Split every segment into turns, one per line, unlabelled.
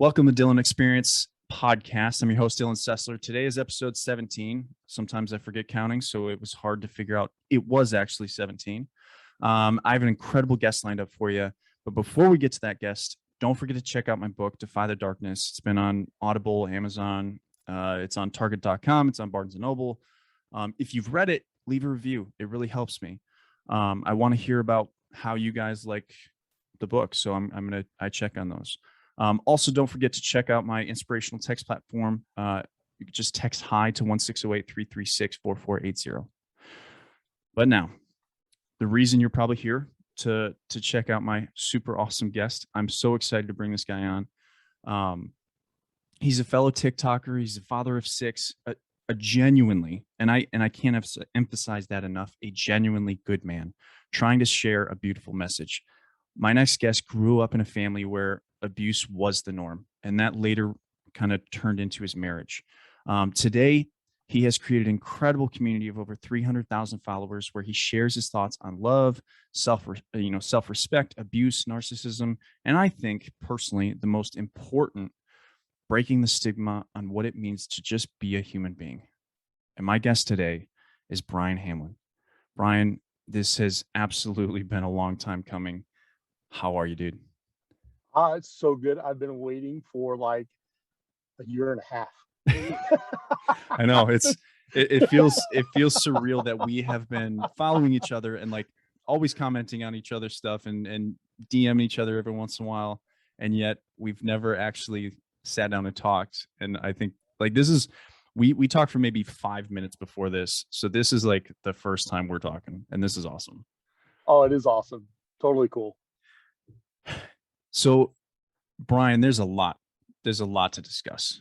Welcome to Dylan Experience Podcast. I'm your host, Dylan Sessler. Today is episode 17. Sometimes I forget counting, so it was hard to figure out. It was actually 17. I have an incredible guest lined up for you. But before we get to that guest, don't forget to check out my book, Defy the Darkness. It's been on Audible, Amazon. It's on Target.com. It's on Barnes & Noble. If you've read it, leave a review. It really helps me. I want to hear about how you guys like the book. So I check on those. Also, don't forget to check out my inspirational text platform. You can just text hi to 1-608-336-4480. But now, the reason you're probably here to check out my super awesome guest. I'm so excited to bring this guy on. He's a fellow TikToker. He's a father of 6, a genuinely, and I can't emphasize that enough, a genuinely good man trying to share a beautiful message. My next guest grew up in a family where abuse was the norm, and that later kind of turned into his marriage. Today, he has created an incredible community of over 300,000 followers where he shares his thoughts on love, self-respect, abuse, narcissism, and I think personally the most important, breaking the stigma on what it means to just be a human being. And my guest today is Brian Hamlin. Brian, this has absolutely been a long time coming. How are you, dude?
It's so good. I've been waiting for like a year and a half.
I know it feels surreal that we have been following each other and like always commenting on each other's stuff and DMing each other every once in a while, and yet we've never actually sat down and talked. And I think like this is we talked for maybe 5 minutes before this, so this is like the first time we're talking, and this is awesome.
Oh, it is awesome. Totally cool.
So, Brian, there's a lot to discuss.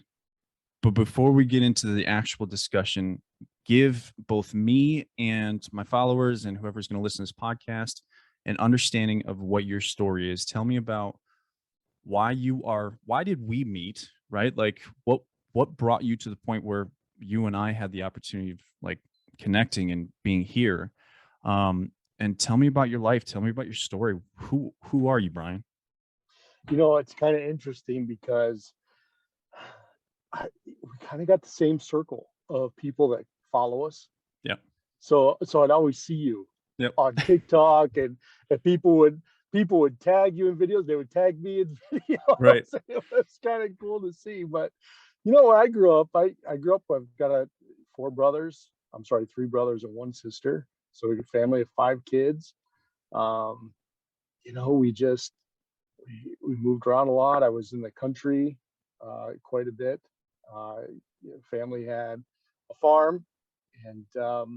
But before we get into the actual discussion, give both me and my followers and whoever's going to listen to this podcast an understanding of what your story is. Tell me about why did we meet, right? Like what brought you to the point where you and I had the opportunity of like connecting and being here. And tell me about your life. Tell me about your story. Who are you, Brian?
You know, it's kind of interesting because we kind of got the same circle of people that follow us.
Yeah.
So I'd always see you on TikTok, and people would tag you in videos. They would tag me in videos.
Right.
It was kind of cool to see. But you know, where I grew up, I've got 3 brothers and 1 sister. So we got a family of 5 kids. You know, we moved around a lot. I was in the country quite a bit. Family had a farm, and there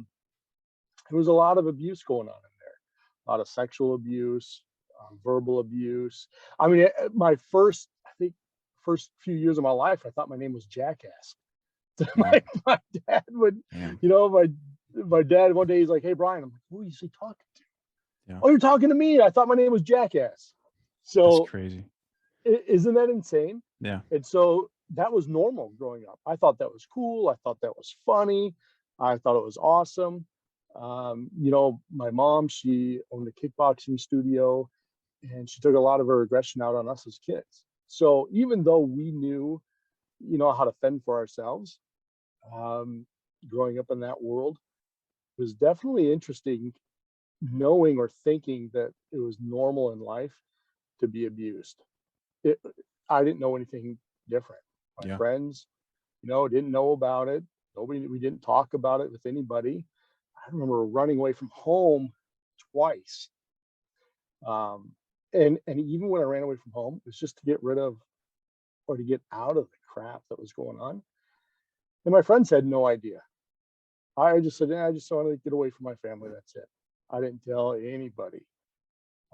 was a lot of abuse going on in there. A lot of sexual abuse, verbal abuse. I mean, my first few years of my life, I thought my name was Jackass. my dad would, my dad one day he's like, "Hey, Brian," I'm like, "Who is he talking to?" Yeah. "Oh, you're talking to me. I thought my name was Jackass." So
that's crazy.
Isn't that insane?
Yeah.
And so that was normal growing up. I thought that was cool. I thought that was funny. I thought it was awesome. You know, my mom, she owned a kickboxing studio, and she took a lot of her aggression out on us as kids. So even though we knew, how to fend for ourselves, growing up in that world was definitely interesting, knowing or thinking that it was normal in life to be abused. I didn't know anything different. My friends, didn't know about it. We didn't talk about it with anybody. I remember running away from home twice. And even when I ran away from home, it was just to get rid of or to get out of the crap that was going on. And my friends had no idea. I just said, I just wanted to get away from my family. That's it. I didn't tell anybody.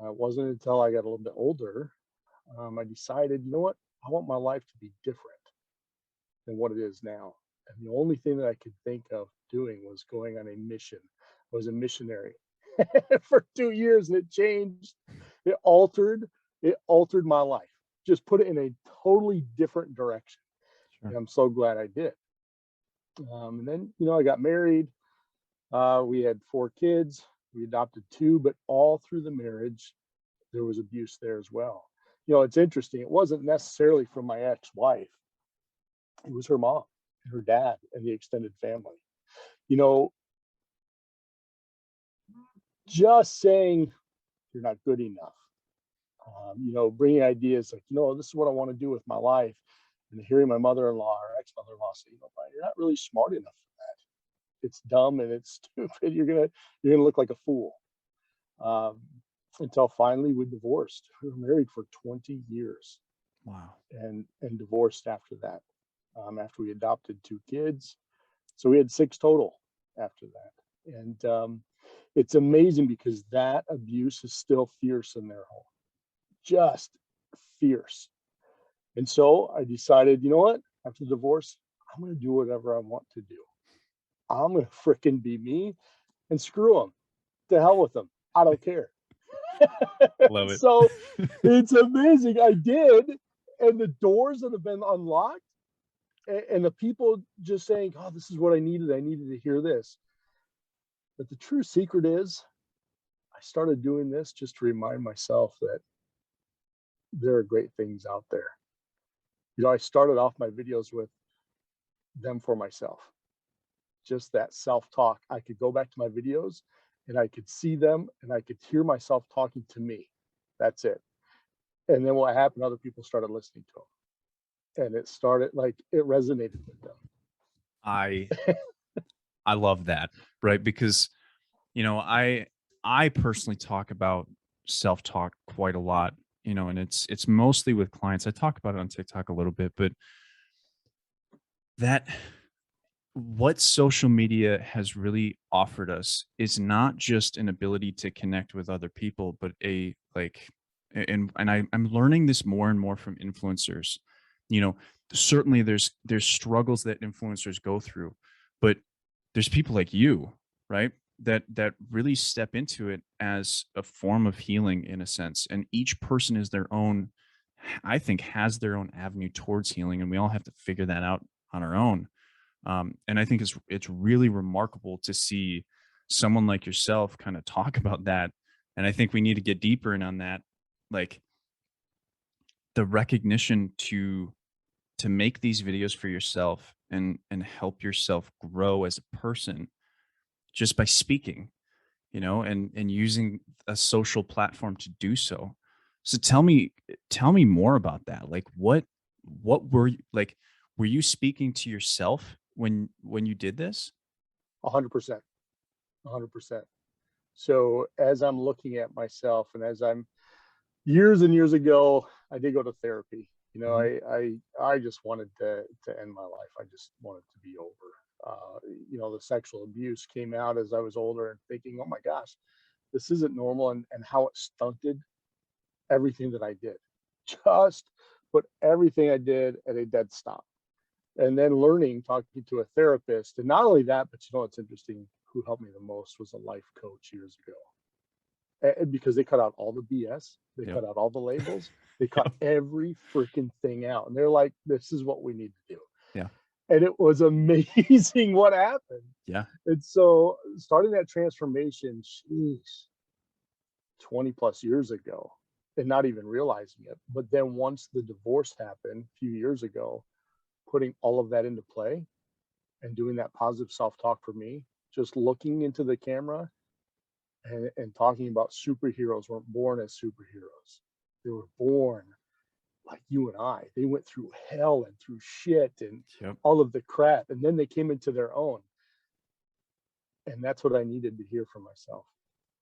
It wasn't until I got a little bit older, I decided, you know what? I want my life to be different than what it is now. And the only thing that I could think of doing was going on a mission. I was a missionary for 2 years, and it changed. It altered my life. Just put it in a totally different direction. Sure. And I'm so glad I did. And then, I got married. We had 4 kids. We adopted 2, but all through the marriage, there was abuse there as well. it's interesting. It wasn't necessarily from my ex-wife. It was her mom and her dad and the extended family. You know, just saying you're not good enough. Bringing ideas like, this is what I want to do with my life. And hearing my mother-in-law or ex-mother-in-law say, Brian, you're not really smart enough for that. It's dumb and it's stupid. You're gonna look like a fool. Um, until finally we divorced. We were married for 20 years.
Wow.
And divorced after that. After we adopted 2 kids. So we had 6 total after that. And it's amazing because that abuse is still fierce in their home. Just fierce. And so I decided, you know what? After the divorce, I'm going to do whatever I want to do. I'm going to fricking be me and screw them. To hell with them. I don't care.
Love it.
So it's amazing. I did. And the doors that have been unlocked and the people just saying, oh, this is what I needed. I needed to hear this. But the true secret is I started doing this just to remind myself that there are great things out there. I started off my videos with them for myself. Just that self-talk. I could go back to my videos and I could see them and I could hear myself talking to me. That's it. And then what happened, other people started listening to them. And it resonated with them.
I love that, right? Because, I personally talk about self-talk quite a lot, and it's mostly with clients. I talk about it on TikTok a little bit, but what social media has really offered us is not just an ability to connect with other people, but I'm learning this more and more from influencers. Certainly there's struggles that influencers go through, but there's people like you, right? That really step into it as a form of healing in a sense. And each person is their own, I think, has their own avenue towards healing. And we all have to figure that out on our own. And I think it's really remarkable to see someone like yourself kind of talk about that. And I think we need to get deeper in on that, like the recognition to make these videos for yourself and help yourself grow as a person just by speaking, and using a social platform to do so. So tell me more about that. Like what were you like? Were you speaking to yourself when you did this?
100%. 100%. So as I'm looking at myself and as I'm years and years ago, I did go to therapy.
Mhm.
I just wanted to end my life. I just wanted to be over. The sexual abuse came out as I was older and thinking, oh my gosh, this isn't normal, and how it stunted everything that I did. Just put everything I did at a dead stop. And then talking to a therapist. And not only that, but what's interesting, who helped me the most was a life coach years ago. Because they cut out all the BS, they
Yep.
cut out all the labels, they cut
Yep.
every freaking thing out. And they're like, this is what we need to do.
Yeah.
And it was amazing what happened.
Yeah.
And so starting that transformation, geez, 20 plus years ago, and not even realizing it. But then once the divorce happened a few years ago, putting all of that into play and doing that positive self-talk for me, just looking into the camera and talking about superheroes weren't born as superheroes. They were born like you and I. They went through hell and through shit and
Yep.
all of the crap. And then they came into their own. And that's what I needed to hear from myself.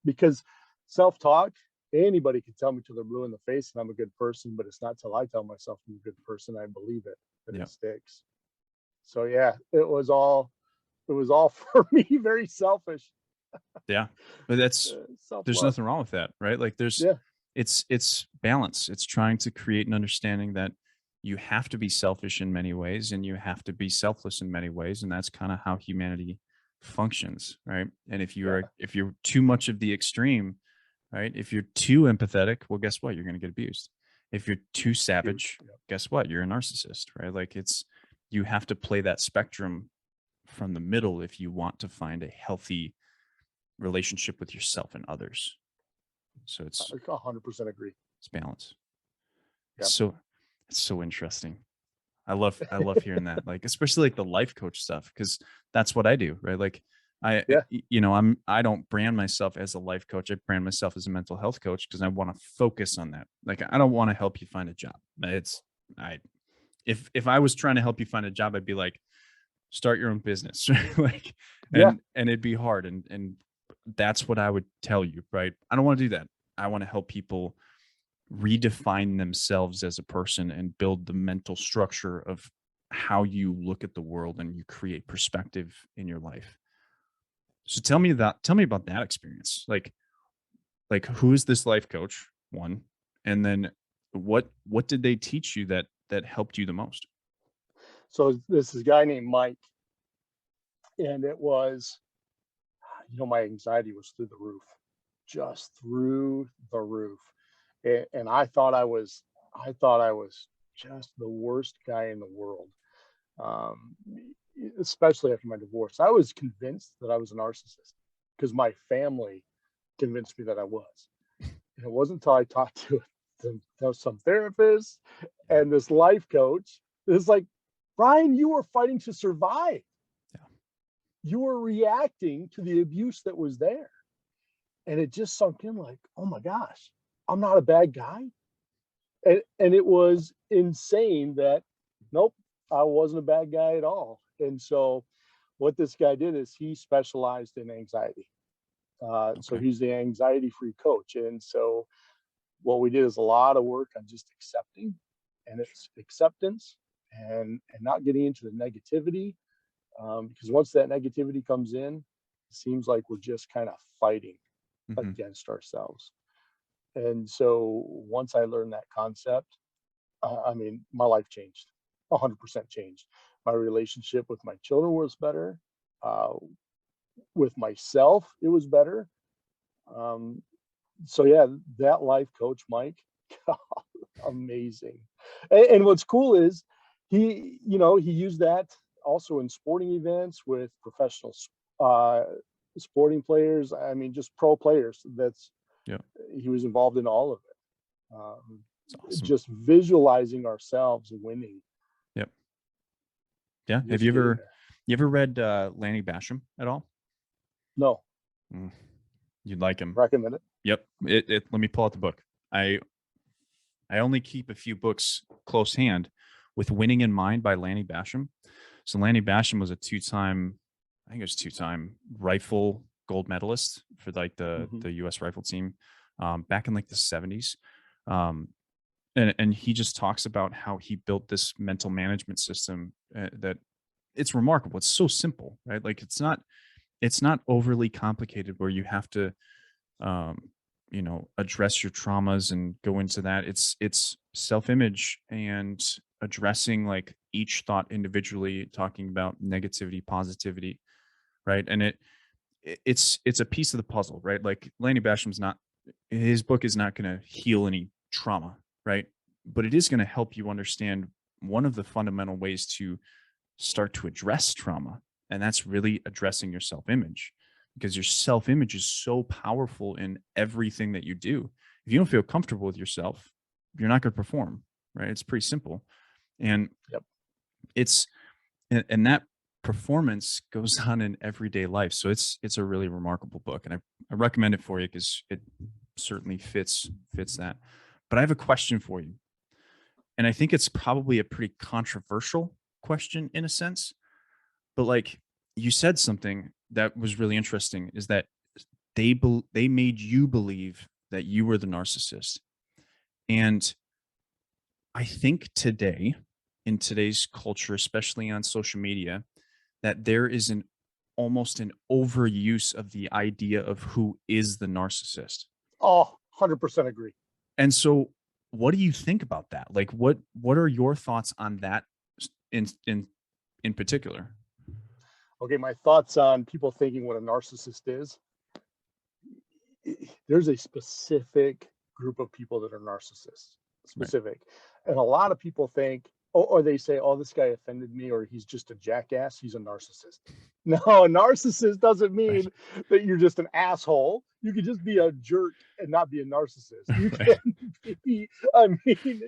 Because self-talk, anybody can tell me till they're blue in the face and I'm a good person, but it's not till I tell myself I'm a good person I believe it that it
Yep.
sticks. So yeah, it was all for me very selfish.
Yeah. But there's
Self-love.
nothing wrong with that, right? Like
Yeah.
it's balance. It's trying to create an understanding that you have to be selfish in many ways and you have to be selfless in many ways. And that's kind of how humanity functions, right? And
Yeah.
if you're too much of the extreme, right? If you're too empathetic, well, guess what? You're going to get abused. If you're too
Huge.
savage,
Yeah.
guess what? You're a narcissist, right? Like you have to play that spectrum from the middle if you want to find a healthy relationship with yourself and others. So
I 100% agree.
it's balance.
Yeah.
It's so interesting. I love hearing that, like, especially like the life coach stuff, because that's what I do, right? Like
Yeah.
you know, I don't brand myself as a life coach. I brand myself as a mental health coach because I want to focus on that. Like, I don't want to help you find a job. It's I if I was trying to help you find a job, I'd be like, start your own business, right? Like,
Yeah.
and it'd be hard, and that's what I would tell you, right? I don't want to do that. I want to help people redefine themselves as a person and build the mental structure of how you look at the world and you create perspective in your life. So tell me about that experience. Like who is this life coach? One, and then what did they teach you that helped you the most?
So this is a guy named Mike, and it was, my anxiety was through the roof, just through the roof. And I thought I was just the worst guy in the world. Um, Especially after my divorce, I was convinced that I was a narcissist because my family convinced me that I was. And it wasn't until I talked some therapists
Yeah.
and this life coach. It's like, Brian, you were fighting to survive.
Yeah.
You were reacting to the abuse that was there. And it just sunk in like, oh my gosh, I'm not a bad guy. And it was insane that, nope, I wasn't a bad guy at all. And so what this guy did is he specialized in anxiety. So
Okay.
he's the anxiety free coach. And so what we did is a lot of work on just accepting, and it's acceptance, and not getting into the negativity, because once that negativity comes in, it seems like we're just kind of fighting
Hmm.
against ourselves. And so once I learned that concept, I mean, my life changed, 100% changed. My relationship with my children was better. Uh, with myself, it was better. Um, so yeah, that life coach, Mike, amazing. And what's cool is he used that also in sporting events with professional uh, sporting players. I mean, just pro players.
Yeah.
He was involved in all of it.
It's awesome.
Just visualizing ourselves winning,
Yep. Yeah.
just getting there.
You ever read Lanny Basham at all?
No,
Mm, you'd like him.
recommend it.
Yep. Let me pull out the book. I only keep a few books close hand. With Winning in Mind by Lanny Basham. So Lanny Basham was a I think it was two-time rifle gold medalist for like
Hmm.
the U.S. rifle team back in like the 70s. Um, and he just talks about how he built this mental management system that it's remarkable. It's so simple, right? Like it's not overly complicated where you have to um, you know, address your traumas and go into that. It's self-image and addressing like each thought individually, talking about negativity, positivity, right? And it's a piece of the puzzle, right? Like Lanny Basham's not his book is not going to heal any trauma, right? But it is going to help you understand one of the fundamental ways to start to address trauma, and that's really addressing your self-image, because your self-image is so powerful in everything that you do. If you don't feel comfortable with yourself, you're not going to perform, right? It's pretty simple. And
Yep.
it's and that performance goes on in everyday life. So it's a really remarkable book, and I recommend it for you because it certainly fits that. But I have a question for you, and I think it's probably a pretty controversial question in a sense. But like you said something that was really interesting is that they made you believe that you were the narcissist. And I think today, in today's culture, especially on social media, that there is an almost an overuse of the idea of who is the narcissist.
Oh, 100% agree.
And so what do you think about that? Like what are your thoughts on that in particular?
Okay, my thoughts on people thinking what a narcissist is. There's a specific group of people that are narcissists,
Right.
specific. And a lot of people think or they say, oh, this guy offended me, or he's just a jackass, he's a narcissist. No, a narcissist doesn't
Right.
mean that you're just an asshole. You can just be a jerk and not be a narcissist. You
Right.
can be, I mean,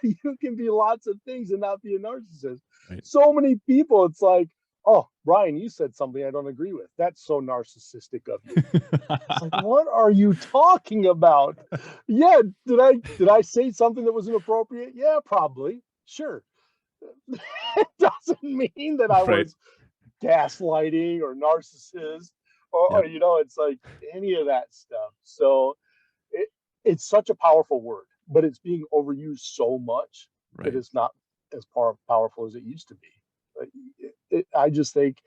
you can be lots of things and not be a narcissist.
Right.
So many people, it's like, oh, Brian, you said something I don't agree with. That's so narcissistic of you. It's like, what are you talking about? Yeah, did I say something that was inappropriate? Yeah, probably. Sure. It doesn't mean that I
Right.
was gaslighting or narcissist or
Yep.
it's like any of that stuff. So it, it's such a powerful word, but it's being overused so much that
Right.
it's not as powerful as it used to be. But I just think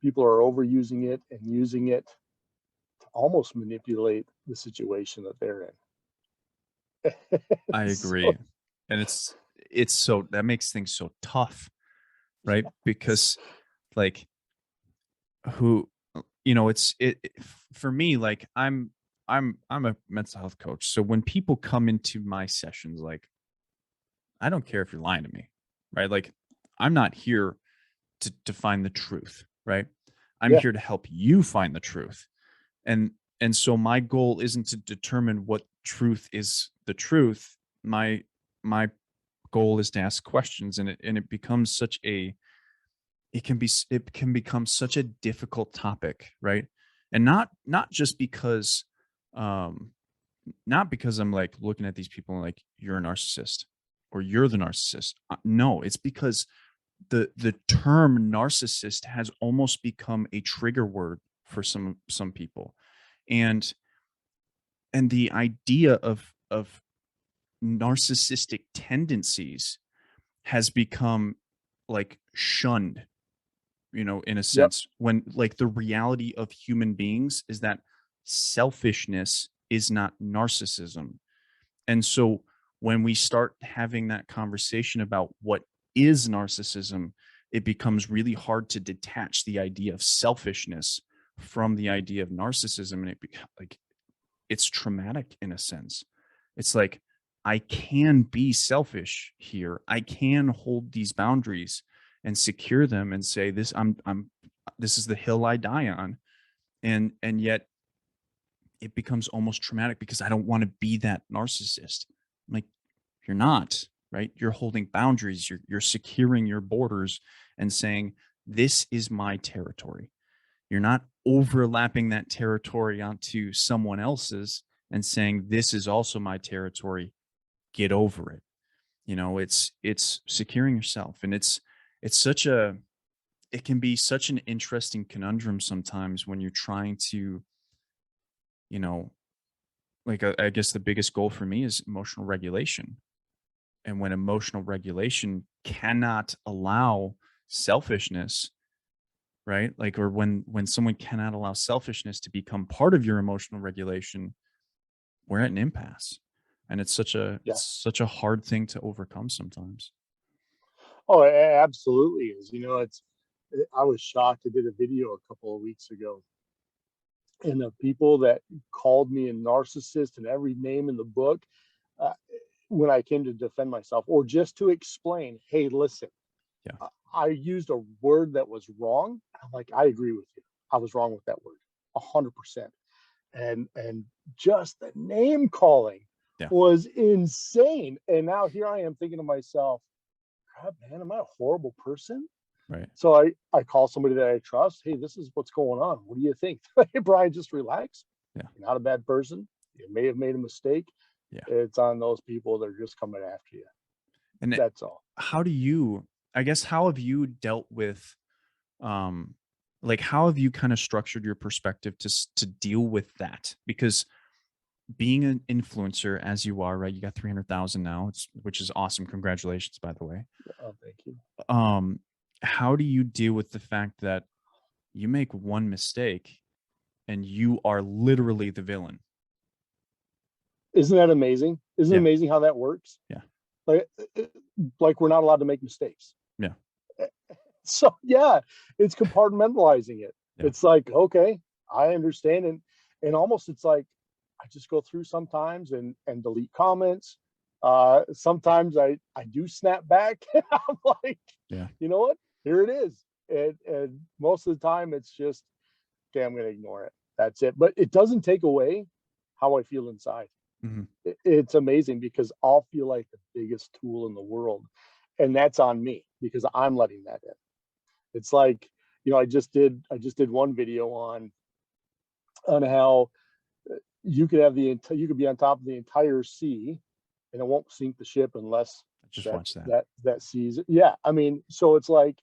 people are overusing it and using it to almost manipulate the situation that they're in.
I
So
agree. And it's so that makes things so tough, right?
yes.
Because like who for me, like I'm a mental health coach. So when people come into my sessions, like I don't care if you're lying to me, right? Like I'm not here to find the truth, right? I'm
Yeah,
here to help you find the truth. And and so my goal isn't to determine what truth is the truth. My goal is to ask questions, and it becomes such a it can become such a difficult topic, right? And not just because um not because I'm like looking at these people and like you're a narcissist or you're the narcissist. No, it's because the term narcissist has almost become a trigger word for some people. And the idea of narcissistic tendencies has become like shunned, in a
yep,
sense, when like the reality of human beings is that selfishness is not narcissism. And so when we start having that conversation about what is narcissism, it becomes really hard to detach the idea of selfishness from the idea of narcissism. And like it's traumatic in a sense. It's like I can be selfish here. I can hold these boundaries and secure them and say I'm this is the hill I die on. And yet it becomes almost traumatic because I don't want to be that narcissist. I'm like, you're not, right? You're holding boundaries, you're securing your borders and saying, this is my territory. You're not overlapping that territory onto someone else's and saying, this is also my territory. Get over it. It's securing yourself. And it's such a it can be such an interesting conundrum sometimes when you're trying to, you know, like I guess the biggest goal for me is emotional regulation. And when emotional regulation cannot allow selfishness, right? Like, or when someone cannot allow selfishness to become part of your emotional regulation, we're at an impasse. And
yeah.
it's such a hard thing to overcome sometimes.
Oh, it absolutely is. I was shocked. I did a video a couple of weeks ago, and the people that called me a narcissist and every name in the book, uh, when I came to defend myself or just to explain, hey, listen,
Yeah.
I used a word that was wrong. I'm like, I agree with you. I was wrong with that word, 100%. And just the name calling
Yeah.
was insane. And now here I am thinking to myself, God, man, am I a horrible person?
Right.
So I call somebody that I trust. Hey, this is what's going on. What do you think? Hey, Brian, just relax.
Yeah.
You're not a bad person. You may have made a mistake.
Yeah.
It's on those people that are just coming after you.
And
That's all.
how do you, I guess, how have you dealt with, um, like, how have you kind of structured your perspective to deal with that? Because being an influencer as you are, right? You got 300,000 now, which is awesome. Congratulations, by the way.
Oh, thank you.
Um, how do you deal with the fact that you make one mistake and you are literally the villain?
Isn't that amazing? Isn't it
Yeah.
amazing how that works?
Yeah.
Like, like we're not allowed to make mistakes.
Yeah.
So yeah, it's compartmentalizing it.
Yeah.
It's like, okay, I understand. And almost it's like I just go through sometimes and delete comments, Sometimes I do snap back. I'm like,
Yeah.
you know what? Here it is. And most of the time it's just, okay, I'm going to ignore it. That's it. But it doesn't take away how I feel inside.
Mhm.
It's amazing because I'll feel like the biggest tool in the world. And that's on me because I'm letting that in. It's like, I just did one video on how you could have you could be on top of the entire sea and it won't sink the ship unless
I just
that
watched that.
that sees it. Yeah. I mean, so it's like,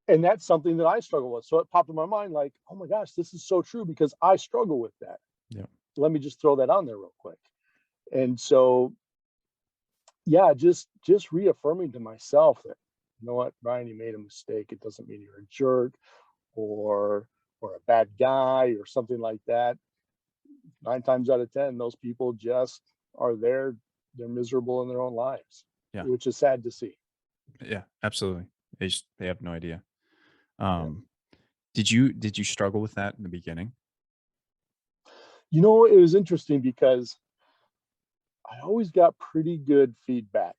and that's something that I struggle with. So it popped in my mind like, oh my gosh, this is so true because I struggle with that.
Yeah.
Let me just throw that on there real quick. And so, yeah, just reaffirming to myself that, you know what, Brian, you made a mistake. It doesn't mean you're a jerk or a bad guy or something like that. 9 times out of 10, those people just are there. They're miserable in their own lives,
Yeah.
which is sad to see.
Yeah. Absolutely. They have no idea.
Yeah.
Um, did you struggle with that in the beginning?
It was interesting because I always got pretty good feedback.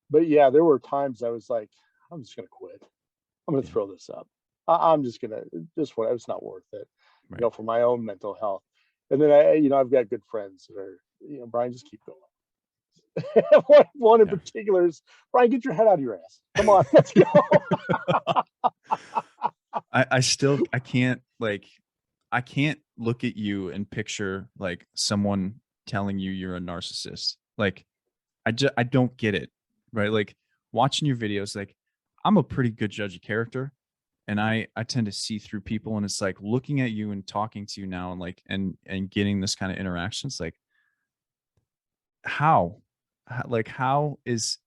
But yeah, there were times I was like, I'm just gonna quit. I'm gonna
Yeah.
throw this up. I'm just gonna just what it's not worth it,
Right.
for my own mental health. And then I've got good friends that are, Brian, just keep going. One in
Yeah.
particular is, Brian, get your head out of your ass. Come on, let's go.
I can't I can't look at you and picture like someone telling you you're a narcissist. Like I don't get it. Right? Like watching your videos, like I'm a pretty good judge of character and I tend to see through people and it's like looking at you and talking to you now and like and getting this kind of interactions like how like how is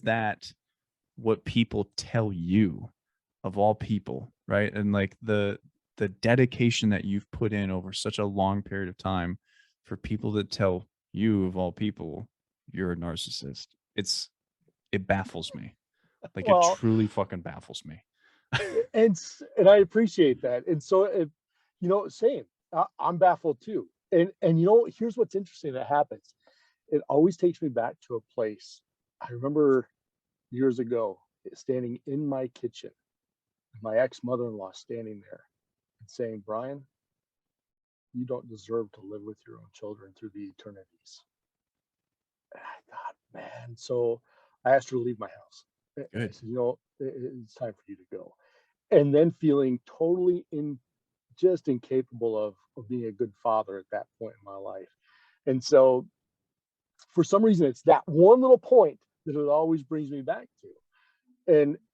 that what people tell you of all people, right? And like the dedication that you've put in over such a long period of time for people to tell you of all people you're a narcissist. It baffles me. Like it
Well,
truly fucking baffles me.
and I appreciate that. And so, same. I'm baffled too. And here's what's interesting that happens. It always takes me back to a place. I remember years ago standing in my kitchen, my ex mother-in-law standing there and saying, Brian, you don't deserve to live with your own children through the eternities. And I thought, man, so I asked her to leave my house. And I
Good.
said, it's time for you to go. And then feeling totally just incapable of being a good father at that point in my life. And so for some reason, it's that one little point that it always brings me back to.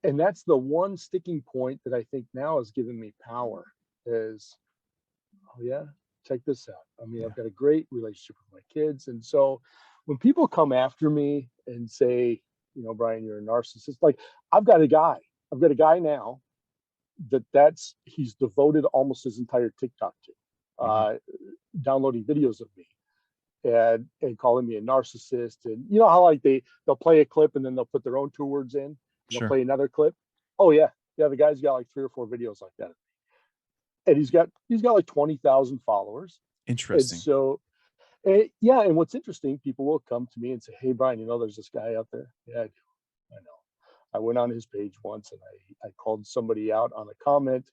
And that's the one sticking point that I think now has given me power is, oh yeah, check this out. I mean,
Yeah.
I've got a great relationship with my kids. And so when people come after me and say, Brian, you're a narcissist, like I've got a guy, I've got a guy now he's devoted almost his entire TikTok to,
Mhm.
downloading videos of me and calling me a narcissist. And you know how like they'll play a clip and then they'll put their own 2 words in and they'll
Sure.
play another clip. Oh yeah. Yeah, the guy's got like 3 or 4 videos like that. And he's got like 20,000 followers. And
Interesting.
so yeah, and what's interesting, people will come to me and say, hey Brian, there's this guy out there. Yeah, I do. I know. I went on his page once and I called somebody out on a comment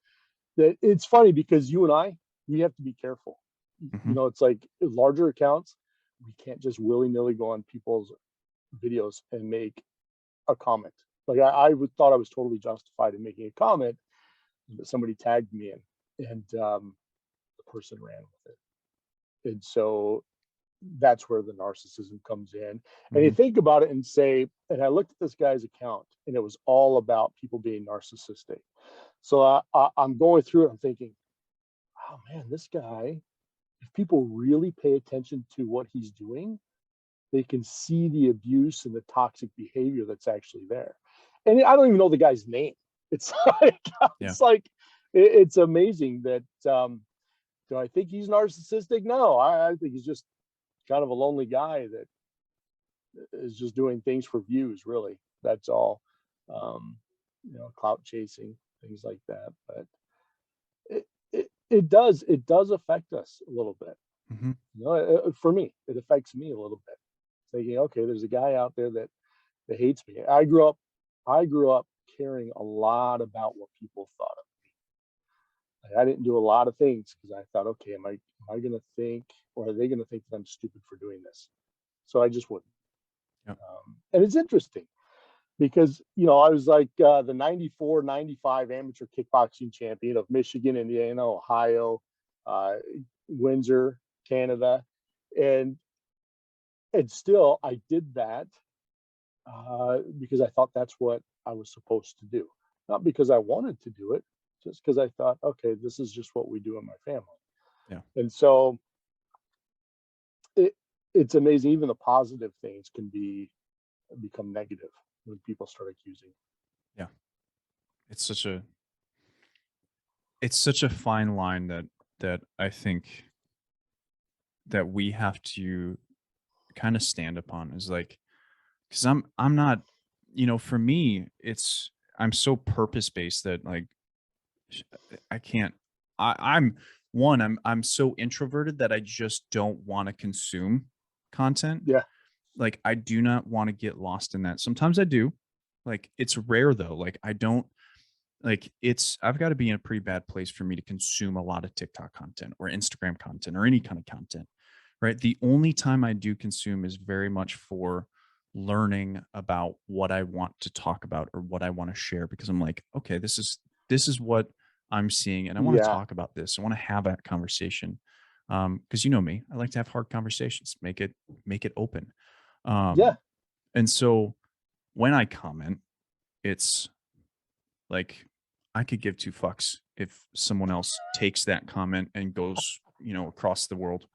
that it's funny because you and we have to be careful.
Mhm.
It's like larger accounts, we can't just willy-nilly go on people's videos and make a comment. Like thought I was totally justified in making a comment, but somebody tagged me in, and the person ran with it. And so that's where the narcissism comes in. And you
Mhm.
think about it and say, and I looked at this guy's account, and it was all about people being narcissistic. So I'm going through it. I'm thinking, oh man, this guy, if people really pay attention to what he's doing, they can see the abuse and the toxic behavior that's actually there. And I don't even know the guy's name. It's like,
Yeah.
it's like, it's amazing that, do I think he's narcissistic? No, I think he's just kind of a lonely guy that is just doing things for views, really. That's all. Um, clout chasing, things like that. But it does affect us a little bit.
Mhm.
For me, it affects me a little bit. thinking, okay, there's a guy out there that hates me. I grew up caring a lot about what people thought of me. Like, I didn't do a lot of things because I thought, okay, am I going to think, or are they going to think that I'm stupid for doing this? So I just wouldn't.
Yep.
And it's interesting because, I was like the 94, 95 amateur kickboxing champion of Michigan, Indiana, Ohio, uh, Windsor, Canada. And still I did that because I thought that's what I was supposed to do. Not because I wanted to do it, just because I thought, okay, this is just what we do in my family.
Yeah.
And so it's amazing. Even the positive things can become negative when people start accusing.
Yeah. It's such a fine line that I think that we have to kind of stand upon, is like, because I'm not, for me, I'm so purpose based that, like, I can't, I'm so introverted that I just don't want to consume content.
Yeah.
Like, I do not want to get lost in that. Sometimes I do. Like, it's rare though. Like, I don't, like, I've got to be in a pretty bad place for me to consume a lot of TikTok content or Instagram content or any kind of content, right? The only time I do consume is very much for learning about what I want to talk about or what I want to share, because I'm like, okay, this is what I'm seeing, and I want to
Yeah.
talk about this. I want to have that conversation. Because you know me, I like to have hard conversations, make it open.
Yeah.
And so when I comment, it's like, I could give two fucks if someone else takes that comment and goes, across the world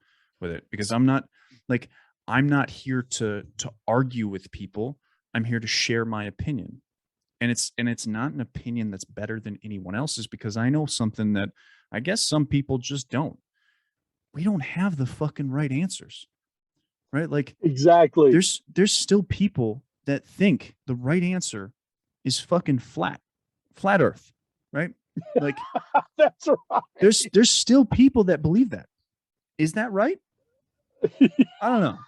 with it, because I'm not here to argue with people. I'm here to share my opinion. And it's not an opinion that's better than anyone else's, because I know something that I guess some people just don't. We don't have the fucking right answers, right? Like,
Exactly.
there's still people that think the right answer is fucking flat earth, right? Like,
That's right.
there's still people that believe that. Is that right? I don't know.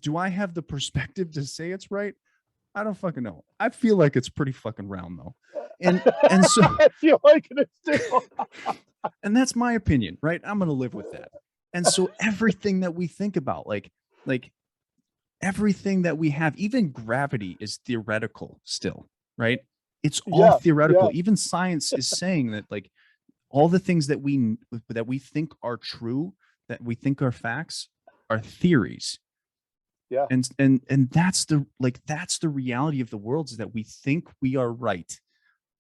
Do I have the perspective to say it's right? I don't fucking know. I feel like it's pretty fucking round though. And so
I feel like it is too.
and that's my opinion, right? I'm going to live with that. And so everything that we think about, like everything that we have, even gravity is theoretical still, right? It's all
Yeah.
theoretical.
Yeah.
Even science is saying that, like, all the things that we think are true, that we think are facts, are theories.
Yeah.
And that's the reality of the world, is that we think we are right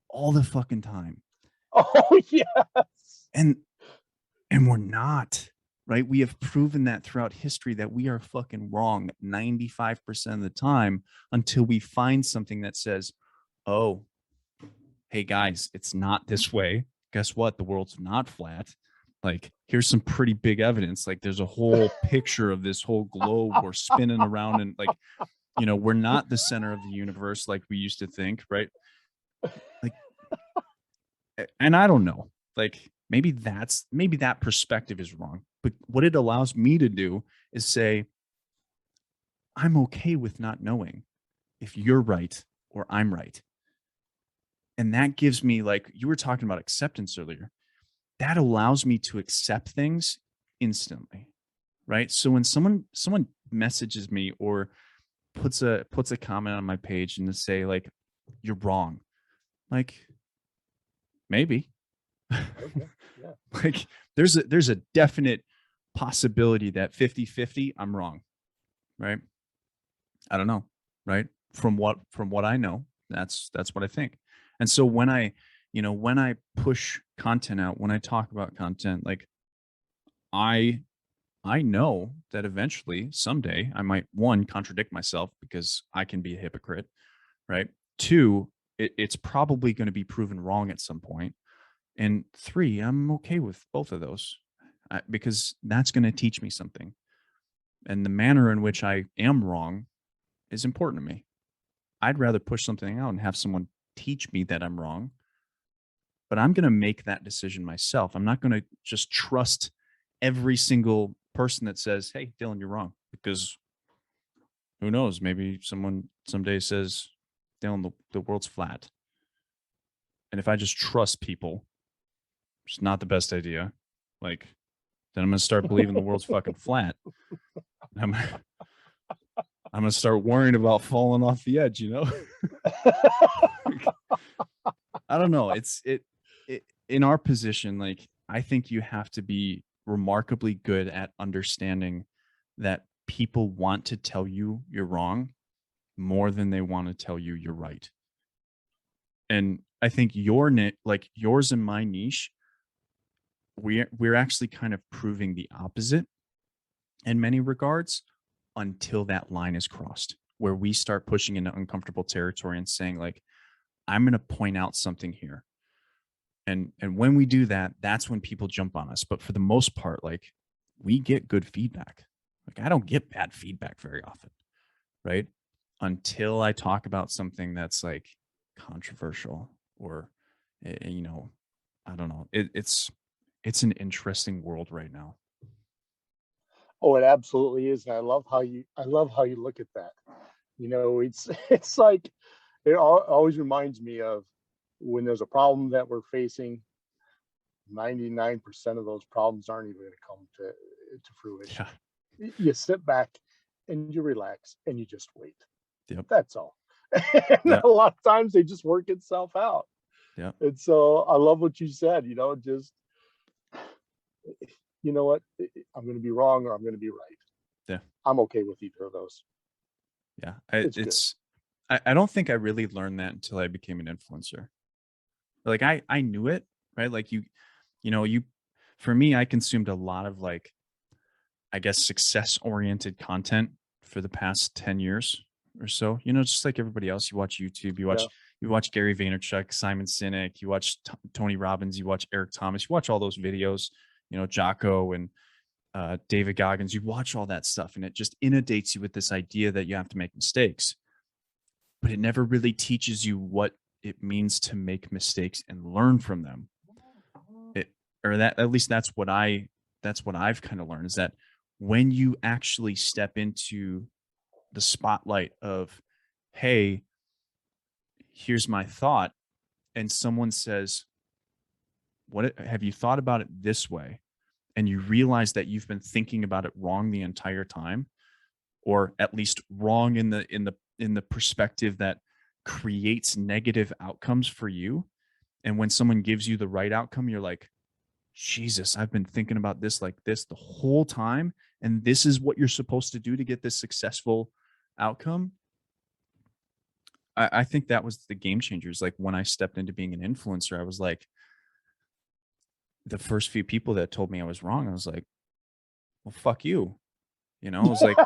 all the fucking time.
Oh, yes.
And we're not, right? We have proven that throughout history that we are fucking wrong 95% of the time, until we find something that says, oh, hey guys, it's not this way. Guess what? The world's not flat. Like, here's some pretty big evidence. Like, there's a whole picture of this whole globe we're spinning around, and, like, we're not the center of the universe like we used to think, right? Like, and I don't know, like, maybe that perspective is wrong, but what it allows me to do is say, I'm okay with not knowing if you're right or I'm right. And that gives me, like, you were talking about acceptance earlier, that allows me to accept things instantly, right? So when someone messages me or puts a comment on my page and to say, like, you're wrong, like, maybe.
Okay. Yeah.
Like, there's a definite possibility that 50-50 I'm wrong, right? I don't know, right? From what I know, that's what I think. And so when I push content out, when I talk about content, like, I know that eventually someday I might, one, contradict myself, because I can be a hypocrite, right? Two, it's probably going to be proven wrong at some point. And three, I'm okay with both of those, because that's going to teach me something. And the manner in which I am wrong is important to me. I'd rather push something out and have someone teach me that I'm wrong, but I'm going to make that decision myself. I'm not going to just trust every single person that says, hey, Dylan, you're wrong, because Who knows? Maybe someone someday says, Dylan, the world's flat. And if I just trust people, which is not the best idea, like, then I'm going to start believing the world's fucking flat. I'm going to start worrying about falling off the edge, you know? I don't know. It in our position, like, I think you have to be remarkably good at understanding that people want to tell you you're wrong more than they want to tell you you're right. And I think like yours and my niche, we're actually kind of proving the opposite in many regards until that line is crossed, where we start pushing into uncomfortable territory and saying, like, I'm going to point out something here. And when we do that, that's when people jump on us. But for the most part, like, we get good feedback. Like, I don't get bad feedback very often, right? Until I talk about something that's like controversial or, you know, I don't know. It's an interesting world right now.
Oh, it absolutely is. And I love how you look at that. You know, it's like, it always reminds me of when there's a problem that we're facing, 99% of those problems aren't even going to come to fruition.
Yeah.
You sit back and you relax and you just wait.
Yep.
That's all. And
Yep.
a lot of times they just work itself out.
Yep.
And so I love what you said, you know, just, you know what, I'm going to be wrong or I'm going to be right.
Yeah.
I'm okay with either of those.
Yeah.
It's
I don't think I really learned that until I became an influencer. Like, I knew it, right? Like, you know, for me, I consumed a lot of, like, I guess, success oriented content for the past 10 years or so. You know, just like everybody else, you watch YouTube,
yeah.
you watch Gary Vaynerchuk, Simon Sinek, you watch Tony Robbins, you watch Eric Thomas, you watch all those videos, you know, Jocko and David Goggins, you watch all that stuff, and it just inundates you with this idea that you have to make mistakes, but it never really teaches you what it means to make mistakes and learn from them. Or that, at least that's what I've kind of learned, is that when you actually step into the spotlight of, hey, here's my thought, and someone says, what have you thought about it this way? And you realize that you've been thinking about it wrong the entire time, or at least wrong in the perspective that creates negative outcomes for you. And when someone gives you the right outcome, you're like, Jesus, I've been thinking about this like this the whole time, and this is what you're supposed to do to get this successful outcome. I think that was the game changers. Like, when I stepped into being an influencer, I was like, the first few people that told me I was wrong, I was like, well, fuck you. You know, it was like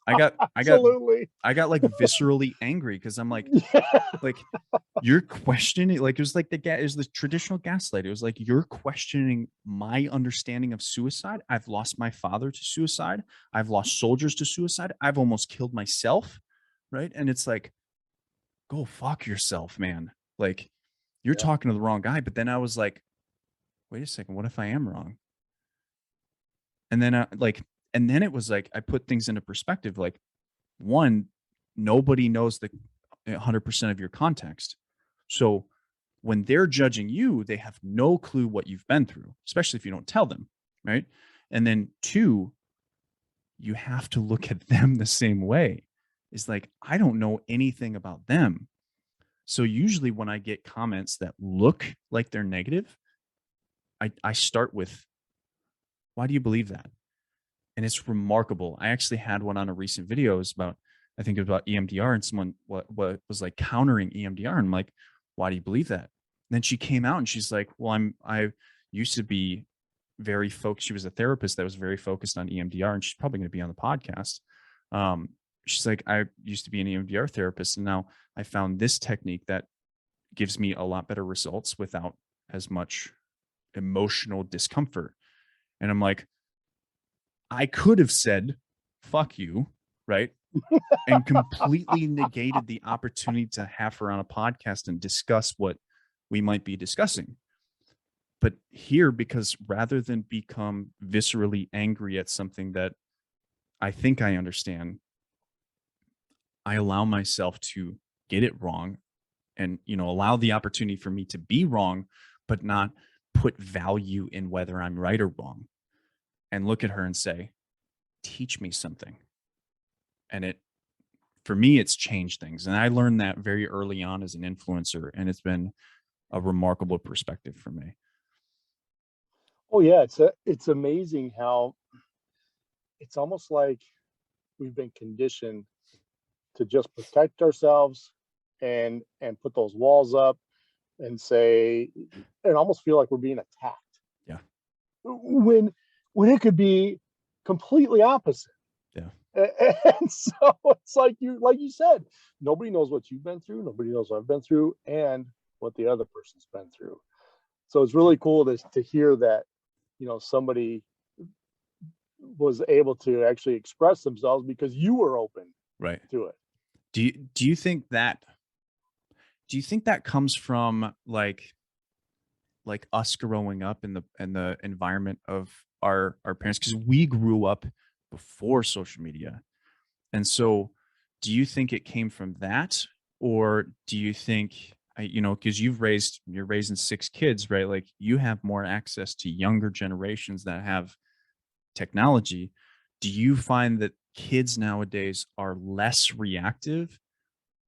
I got
Absolutely.
like viscerally angry, because I'm like, like, you're questioning, like, it was like it was the traditional gaslight. It was like, you're questioning my understanding of suicide. I've lost my father to suicide. I've lost soldiers to suicide. I've almost killed myself. Right. And it's like, go fuck yourself, man. Like, you're
Yeah.
talking to the wrong guy. But then I was like, wait a second, what if I am wrong? And then and then it was like, I put things into perspective. Like, one, nobody knows the 100% of your context. So when they're judging you, they have no clue what you've been through, especially if you don't tell them, right? And then two, you have to look at them the same way. It's like, I don't know anything about them. So usually when I get comments that look like they're negative, I start with, why do you believe that? And it's remarkable. I actually had one on a recent video. It was about, I think it was about EMDR, and someone what was like countering EMDR. And I'm like, why do you believe that? And then she came out and she's like, well, I used to be very focused. She was a therapist that was very focused on EMDR, and she's probably going to be on the podcast. She's like, I used to be an EMDR therapist, and now I found this technique that gives me a lot better results without as much emotional discomfort. And I'm like, I could have said, fuck you, right? And completely negated the opportunity to have her on a podcast and discuss what we might be discussing. But here, because rather than become viscerally angry at something that I think I understand, I allow myself to get it wrong and, allow the opportunity for me to be wrong, but not put value in whether I'm right or wrong, and look at her and say, teach me something. And for me, it's changed things. And I learned that very early on as an influencer. And it's been a remarkable perspective for me.
Oh yeah, it's amazing how it's almost like we've been conditioned to just protect ourselves and put those walls up and say and almost feel like we're being attacked
Yeah.
when it could be completely opposite.
Yeah.
And so it's like you said, nobody knows what you've been through, nobody knows what I've been through, and what the other person's been through. So it's really cool to hear that, somebody was able to actually express themselves because you were open
Right.
to it.
Do you think that comes from like us growing up in the environment of our parents? Because we grew up before social media. And so do you think it came from that? Or do you think, because you're raising 6 kids, right? Like you have more access to younger generations that have technology. Do you find that kids nowadays are less reactive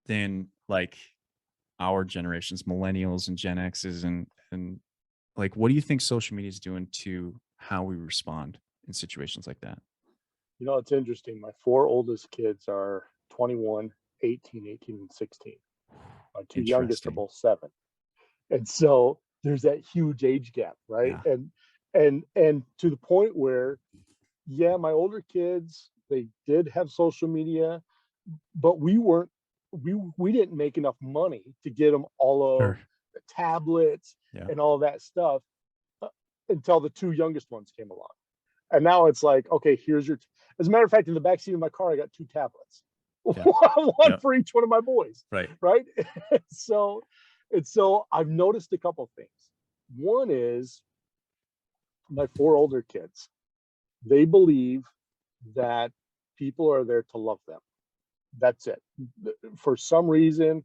than like our generations, millennials and Gen X's, and like, what do you think social media is doing to how we respond in situations like that?
It's interesting. My four oldest kids are 21, 18, and 16. My two youngest are
Interesting.
both 7. And so there's that huge age gap, right?
Yeah.
And to the point where, yeah, my older kids, they did have social media, but we didn't make enough money to get them all of
Sure.
the tablets
Yeah.
and all that stuff until the two youngest ones came along. And now it's like, okay, here's as a matter of fact, in the backseat of my car, I got 2 tablets,
Yeah.
one
Yeah.
for each one of my boys.
Right.
Right. So I've noticed a couple things. One is my 4 older kids, they believe that people are there to love them. That's it. For some reason,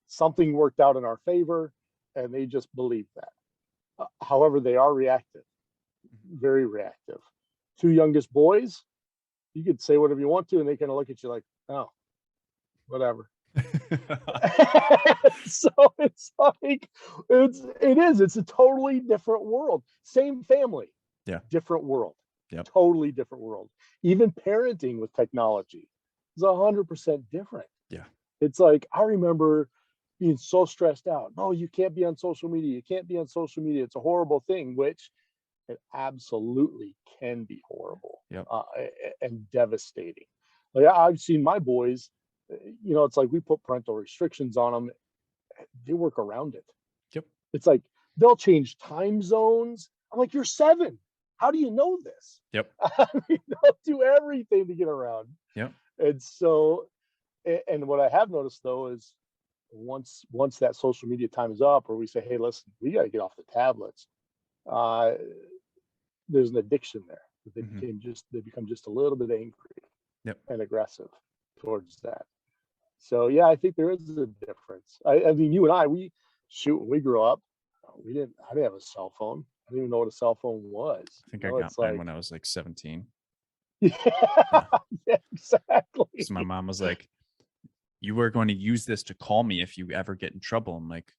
something worked out in our favor, and they just believe that. However, they are reactive, very reactive. 2 youngest boys, you could say whatever you want to, and they kind of look at you like, oh, whatever. So it's like it's a totally different world. Same family,
Yeah.
different world.
Yep.
Totally different world. Even parenting with technology is 100% different.
Yeah.
It's like I remember being so stressed out. No, you can't be on social media. You can't be on social media. It's a horrible thing, which it absolutely can be horrible.
Yep.
And devastating. Like I've seen my boys, it's like we put parental restrictions on them. They work around it.
Yep.
It's like they'll change time zones. I'm like, you're 7. How do you know this?
Yep.
I mean, they'll do everything to get around.
Yep.
And so, and what I have noticed though is once that social media time is up, or we say, hey, listen, we got to get off the tablets. There's an addiction there. They become just a little bit angry.
Yep.
And aggressive towards that. So yeah, I think there is a difference. I mean, you and I, when we grew up, I didn't have a cell phone. I didn't even know what a cell phone was.
I think I got mine when I was like 17.
Yeah, yeah, exactly.
So my mom was like, you are going to use this to call me if you ever get in trouble. I'm like,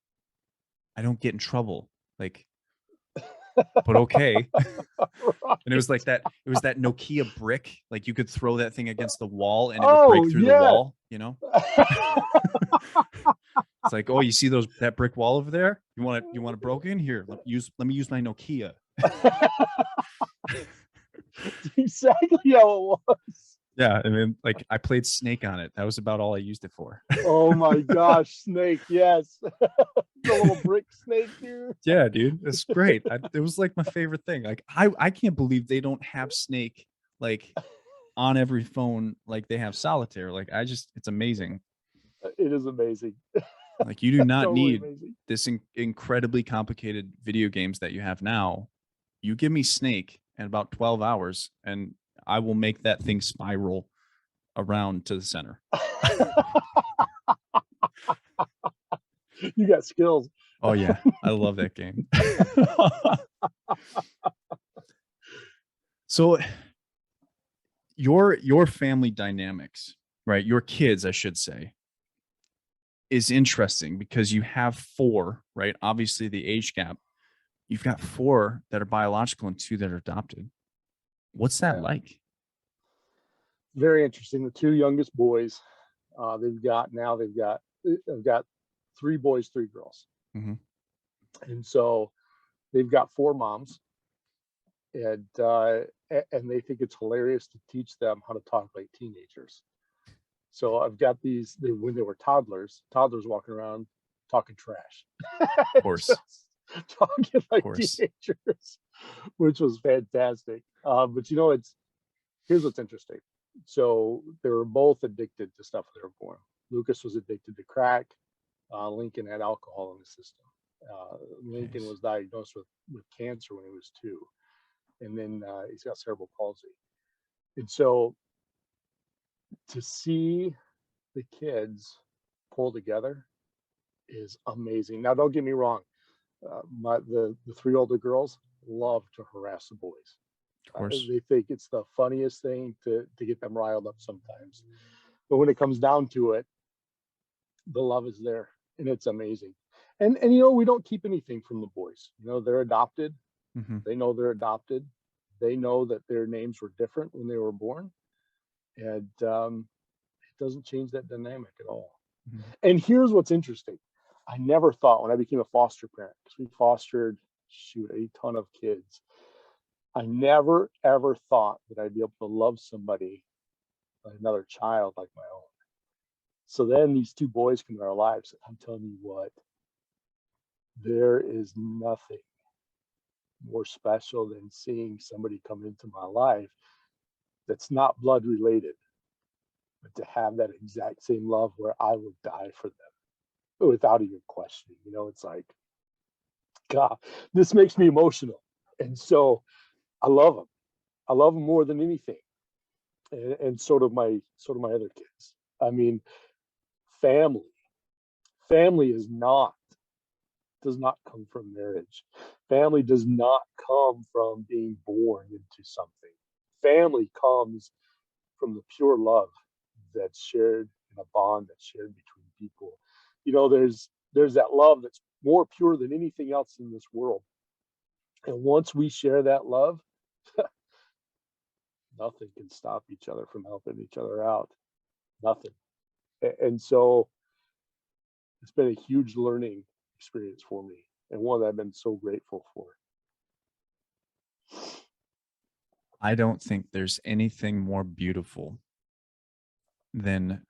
I don't get in trouble. Like, but okay. Right. And it was that Nokia brick. Like you could throw that thing against the wall and it would break through the wall, It's like, oh, you see that brick wall over there? You want it broken? Here, let me use my Nokia.
Exactly how it was.
Yeah, I mean, like I played Snake on it. That was about all I used it for.
Oh my gosh, Snake! Yes, the little brick snake here.
Yeah, dude, it's great. It was like my favorite thing. Like I can't believe they don't have Snake like on every phone like they have Solitaire. Like it's amazing.
It is amazing.
Like you do not
totally
need
amazing.
this incredibly complicated video games that you have now. You give me Snake in about 12 hours and I will make that thing spiral around to the center.
You got skills.
Oh yeah, I love that game. So your family dynamics, right? Your kids, I should say, is interesting because you have four, right? Obviously the age gap. You've got four that are biological and two that are adopted. What's that
Yeah.
like?
Very interesting. The two youngest boys, they've got three boys, three girls,
Mm-hmm.
and so they've got four moms, and they think it's hilarious to teach them how to talk like teenagers. So I've got when they were toddlers walking around talking trash,
Of course.
just talking like
course.
teenagers, which was fantastic. But here's what's interesting. So they were both addicted to stuff when they were born. Lucas was addicted to crack. Lincoln had alcohol in his system. Lincoln
Jeez.
was diagnosed with cancer when he was 2, and then he's got cerebral palsy. And so to see the kids pull together is amazing. Now, don't get me wrong. The three older girls love to harass the boys.
Of course.
They think it's the funniest thing to get them riled up sometimes. But when it comes down to it, the love is there, and it's amazing. And we don't keep anything from the boys. They're adopted.
Mm-hmm.
They know they're adopted. They know that their names were different when they were born, and it doesn't change that dynamic at all. Mm-hmm. And here's what's interesting. I never thought when I became a foster parent, because we fostered a ton of kids, I never ever thought that I'd be able to love somebody, another child like my own. So then these two boys come into our lives. I'm telling you what, there is nothing more special than seeing somebody come into my life that's not blood related, but to have that exact same love where I would die for them without even questioning. It's like, God, this makes me emotional. And so I love them. I love them more than anything. And sort of my other kids. I mean, family does not come from marriage. Family does not come from being born into something. Family comes from the pure love that's shared in a bond that's shared between people. There's that love that's more pure than anything else in this world. And once we share that love, nothing can stop each other from helping each other out. Nothing. And so it's been a huge learning experience for me, and one that I've been so grateful for.
I don't think there's anything more beautiful than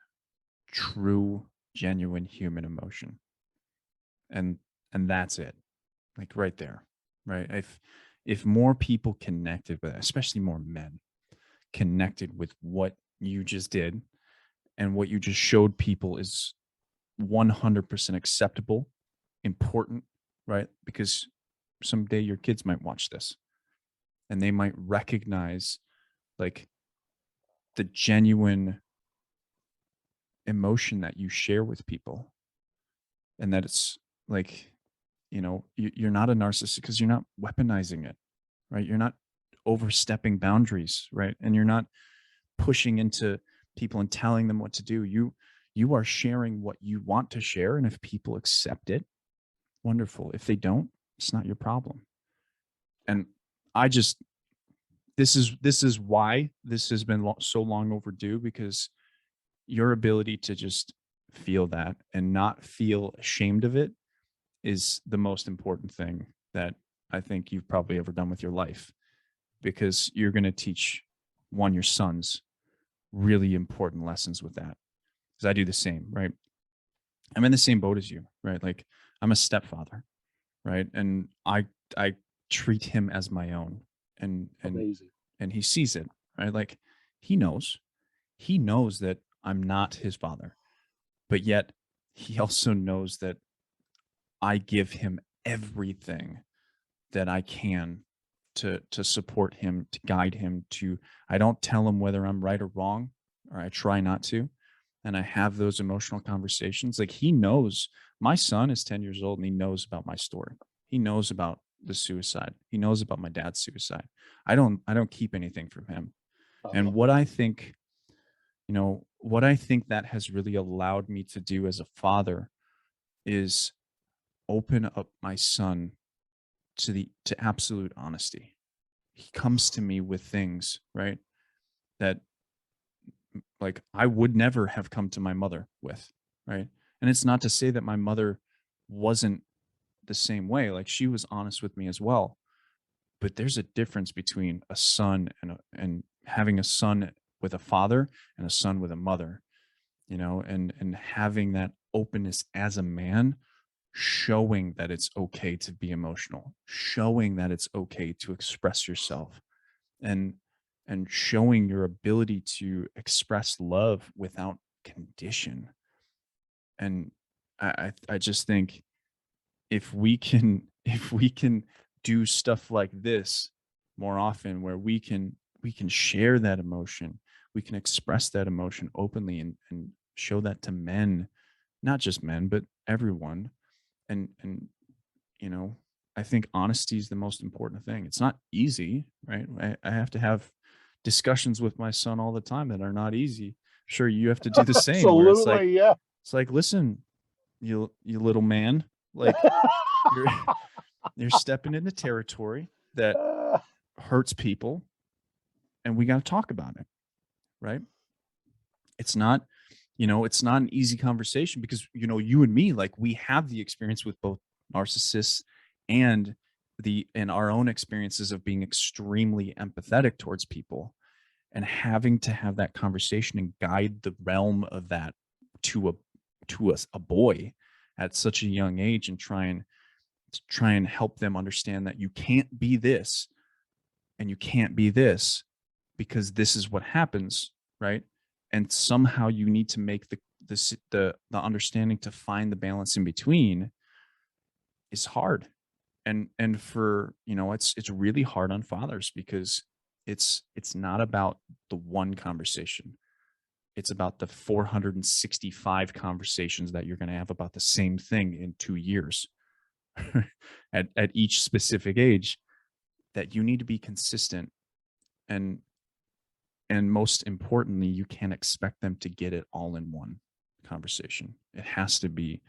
true, genuine human emotion. And that's it. Like right there. Right. If more people connected with, especially more men, connected with what you just did and what you just showed people is 100% acceptable, important, right? Because someday your kids might watch this and they might recognize like the genuine emotion that you share with people, and that it's like, you're not a narcissist because you're not weaponizing it, right? You're not overstepping boundaries, right? And you're not pushing into people and telling them what to do. You are sharing what you want to share, and if people accept it, wonderful. If they don't, it's not your problem. And I just this is why this has been so long overdue, because your ability to just feel that and not feel ashamed of it is the most important thing that I think you've probably ever done with your life, because you're going to teach your sons really important lessons with that. Because I do the same, right? I'm in the same boat as you, right? Like I'm a stepfather, right? And I treat him as my own, and
Amazing.
And he sees it, right? Like he knows that I'm not his father, but yet he also knows that I give him everything that I can to support him, to guide him. I don't tell him whether I'm right or wrong, or I try not to. And I have those emotional conversations. Like, he knows, my son is 10 years old and he knows about my story. He knows about the suicide. He knows about my dad's suicide. I don't keep anything from him. And
Uh,
what I think, what I think that has really allowed me to do as a father is open up my son to absolute honesty. He comes to me with things, right, that like I would never have come to my mother with, right? And it's not to say that my mother wasn't the same way. Like, she was honest with me as well. But there's a difference between a son and having a son with a father and a son with a mother, and having that openness as a man, showing that it's okay to be emotional, showing that it's okay to express yourself, and showing your ability to express love without condition. And I just think, if we can if we can do stuff like this more often, where we can share that emotion, we can express that emotion openly, and show that to men, not just men but everyone. And you know I think honesty is the most important thing. It's not easy, right? I have to have discussions with my son all the time that are not easy. Sure, you have to do the same, where it's like,
Absolutely, yeah.
listen, you little man, like, you're you're stepping into territory that
Uh,
hurts people, and we got to talk about it, right? It's not, it's not an easy conversation, because you and me, like, we have the experience with both narcissists and our own experiences of being extremely empathetic towards people, and having to have that conversation and guide the realm of that to a boy at such a young age, and try and help them understand that you can't be this and you can't be this, because this is what happens, right? And somehow you need to make the understanding to find the balance in between is hard. And for, it's really hard on fathers, because it's not about the one conversation. It's about the 465 conversations that you're going to have about the same thing in 2 years at each specific age, that you need to be consistent. And and most importantly, you can't expect them to get it all in one conversation. It has to be,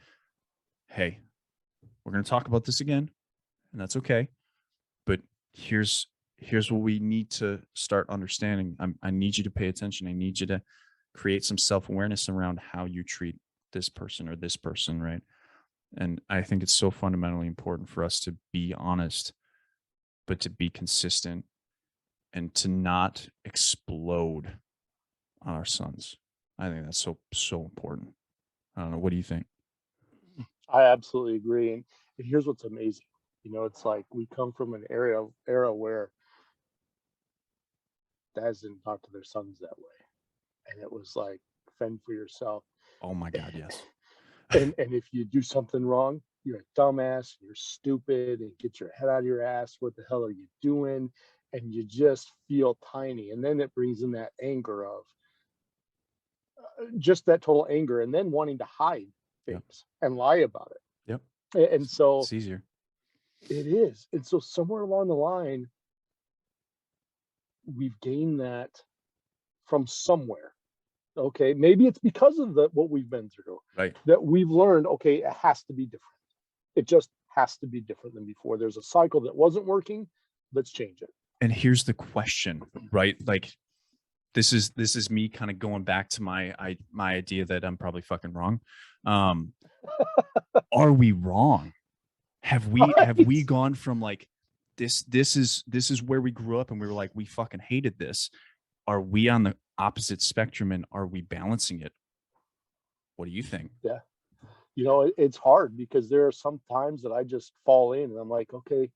hey, we're going to talk about this again, and that's okay, but here's what we need to start understanding. I need you to pay attention. I need you to create some self-awareness around how you treat this person or this person, right? And I think it's so fundamentally important for us to be honest, but to be consistent, and to not explode on our sons. I think that's so important. I don't know. What do you think?
I absolutely agree. And here's what's amazing. It's like we come from an era where dads didn't talk to their sons that way. And it was like fend for yourself.
Oh my God, yes.
And if you do something wrong, you're a dumbass, you're stupid, and get your head out of your ass. What the hell are you doing? And you just feel tiny. And then it brings in that anger of just that total anger, and then wanting to hide
Yep.
things and lie about
Yep.
it. And so
It's easier.
it is. And so somewhere along the line, we've gained that from somewhere. Okay. Maybe it's because of what we've been through
Right.
that we've learned, okay, it has to be different. It just has to be different than before. There's a cycle that wasn't working. Let's change it.
And here's the question, right? Like, this is me kind of going back to my idea that I'm probably fucking wrong. Um, are we wrong? Have we
Right.
gone from like, this is where we grew up and we were like, we fucking hated this? Are we on the opposite spectrum, and are we balancing it? What do you think?
Yeah. It's hard because there are some times that I just fall in and I'm like, okay,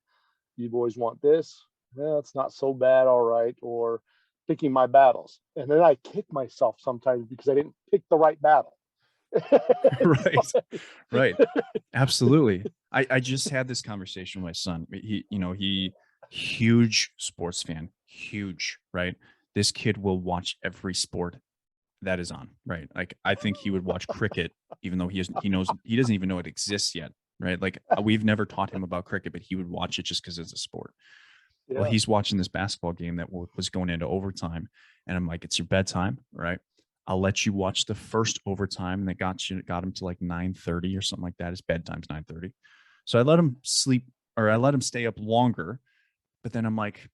you boys want this? Well, it's not so bad, all right. Or picking my battles. And then I kick myself sometimes because I didn't pick the right battle.
Right. Right. Absolutely. I just had this conversation with my son. He huge sports fan, huge, right? This kid will watch every sport that is on, right? Like, I think he would watch cricket, even though he doesn't even know it exists yet, right? Like, we've never taught him about cricket, but he would watch it just because it's a sport. Well,
Yeah.
he's watching this basketball game that was going into overtime, and I'm like, it's your bedtime, right? I'll let you watch the first overtime, and it got him to like 9:30 or something like that. His bedtime's 9:30, so I let him sleep, or I let him stay up longer. But then I'm like,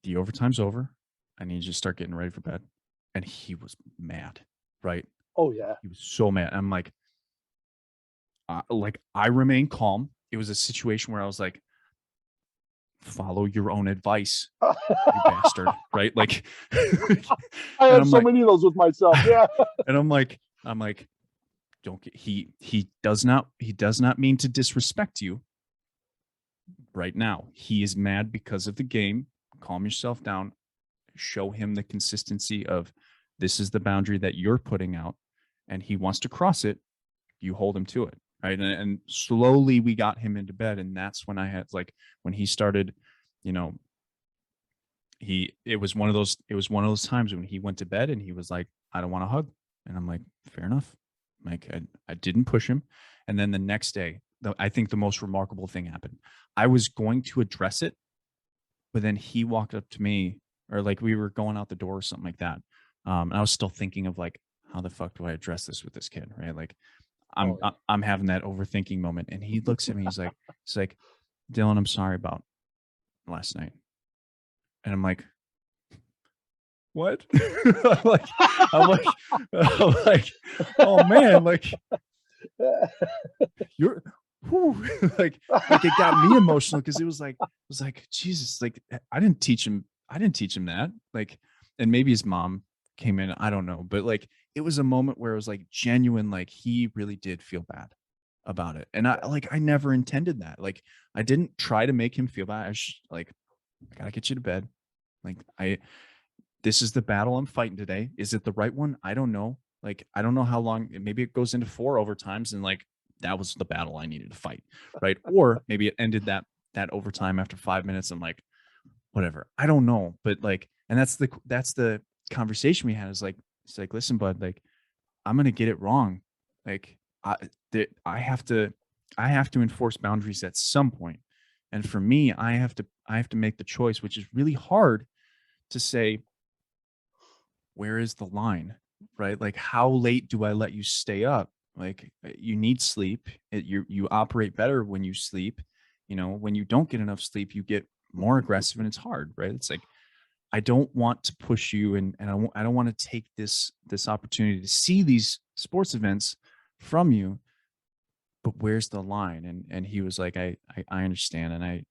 the overtime's over. I need you to start getting ready for bed. And he was mad, right?
Oh yeah.
He was so mad. I'm like, I remained calm. It was a situation where I was like, follow your own advice, you bastard, right? Like,
I
and
have
I'm
so
like,
many of those with myself. Yeah.
and I'm like, don't get, he does not mean to disrespect you right now. He is mad because of the game. Calm yourself down. Show him the consistency of, this is the boundary that you're putting out, and he wants to cross it. You hold him to it, right? And slowly we got him into bed, and that's when I had, like, when he started, you know, it was one of those times when he went to bed and he was like, I don't want to hug. And I'm like, fair enough. Like, I didn't push him. And then the next day, I think the most remarkable thing happened. I was going to address it, but then he walked up to me, or like we were going out the door or something like that. And I was still thinking of like, how the fuck do I address this with this kid, right? Like,
Oh yeah.
I'm having that overthinking moment, and he looks at me. He's like, Dylan, I'm sorry about last night. And I'm like, what? I'm like, I'm like, I'm like, oh man, like, you're, whew. like it got me emotional, because it was like, Jesus, like, I didn't teach him that. Like, and maybe his mom came in, I don't know, but like, it was a moment where it was like genuine, like, he really did feel bad about it. And I never intended that. Like, I didn't try to make him feel bad. Like, I gotta get you to bed. Like, this is the battle I'm fighting today. Is it the right one? I don't know. Like, I don't know how long. Maybe it goes into 4 overtimes, and like, that was the battle I needed to fight, right? Or maybe it ended that overtime after 5 minutes. I'm like, whatever. I don't know, but like, and that's the conversation we had. Is like, it's like, listen, bud, like, I'm gonna get it wrong. Like, I have to enforce boundaries at some point, and for me, I have to make the choice, which is really hard to say, where is the line, right? Like, how late do I let you stay up? Like, you need sleep. You operate better when you sleep. When you don't get enough sleep, you get more aggressive, and it's hard, right? It's like, I don't want to push you, and I don't want to take this opportunity to see these sports events from you. But where's the line? And he was like, I understand, and